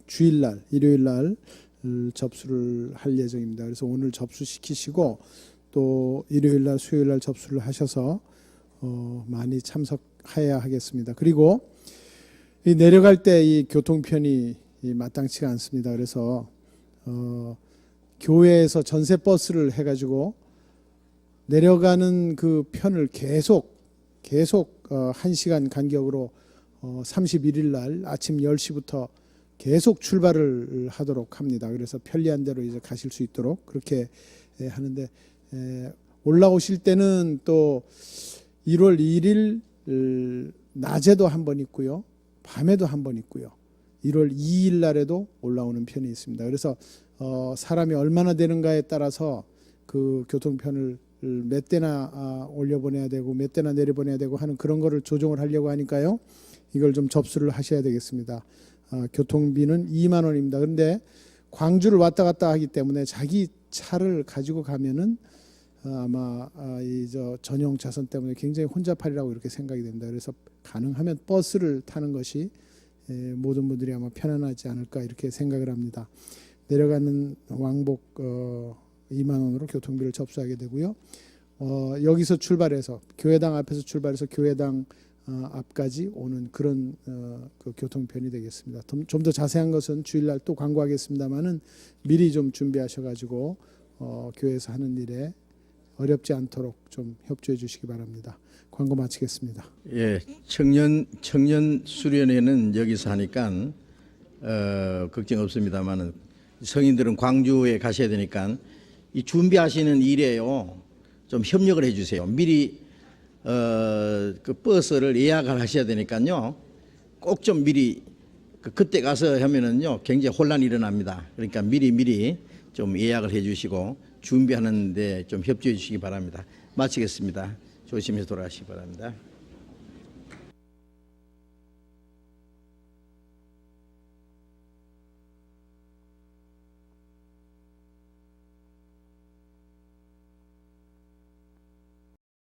주일날 일요일날 접수를 할 예정입니다. 그래서 오늘 접수시키시고 또 일요일날 수요일날 접수를 하셔서 많이 참석해야 하겠습니다. 그리고 이 내려갈 때 이 교통편이 마땅치가 않습니다. 그래서 교회에서 전세 버스를 해가지고 내려가는 그 편을 계속 1시간 간격으로 31일 날 아침 10시부터 계속 출발을 하도록 합니다. 그래서 편리한 대로 이제 가실 수 있도록 그렇게 하는데 올라오실 때는 또 1월 1일 낮에도 한 번 있고요. 밤에도 한 번 있고요. 1월 2일 날에도 올라오는 편이 있습니다. 그래서 사람이 얼마나 되는가에 따라서 그 교통편을 몇 대나 올려보내야 되고 몇 대나 내려보내야 되고 하는 그런 거를 조정을 하려고 하니까요. 이걸 좀 접수를 하셔야 되겠습니다. 교통비는 2만 원입니다. 그런데 광주를 왔다 갔다 하기 때문에 자기 차를 가지고 가면은 아마 이 전용 차선 때문에 굉장히 혼잡하리라고 이렇게 생각이 됩니다. 그래서 가능하면 버스를 타는 것이 모든 분들이 아마 편안하지 않을까 이렇게 생각을 합니다. 내려가는 왕복 2만 원으로 교통비를 접수하게 되고요. 여기서 출발해서 교회당 앞에서 출발해서 교회당 앞까지 오는 그런 그 교통편이 되겠습니다. 좀 더 자세한 것은 주일날 또 광고하겠습니다만은 미리 좀 준비하셔가지고 교회에서 하는 일에 어렵지 않도록 좀 협조해 주시기 바랍니다. 광고 마치겠습니다. 예, 청년 수련회는 여기서 하니까 걱정 없습니다만은 성인들은 광주에 가셔야 되니까 이 준비하시는 일에요 좀 협력을 해주세요. 미리 그 버스를 예약을 하셔야 되니까요. 꼭 좀 미리 그때 가서 하면은요 굉장히 혼란이 일어납니다. 그러니까 미리 좀 예약을 해주시고 준비하는데 좀 협조해 주시기 바랍니다. 마치겠습니다. 조심해서 돌아가시기 바랍니다.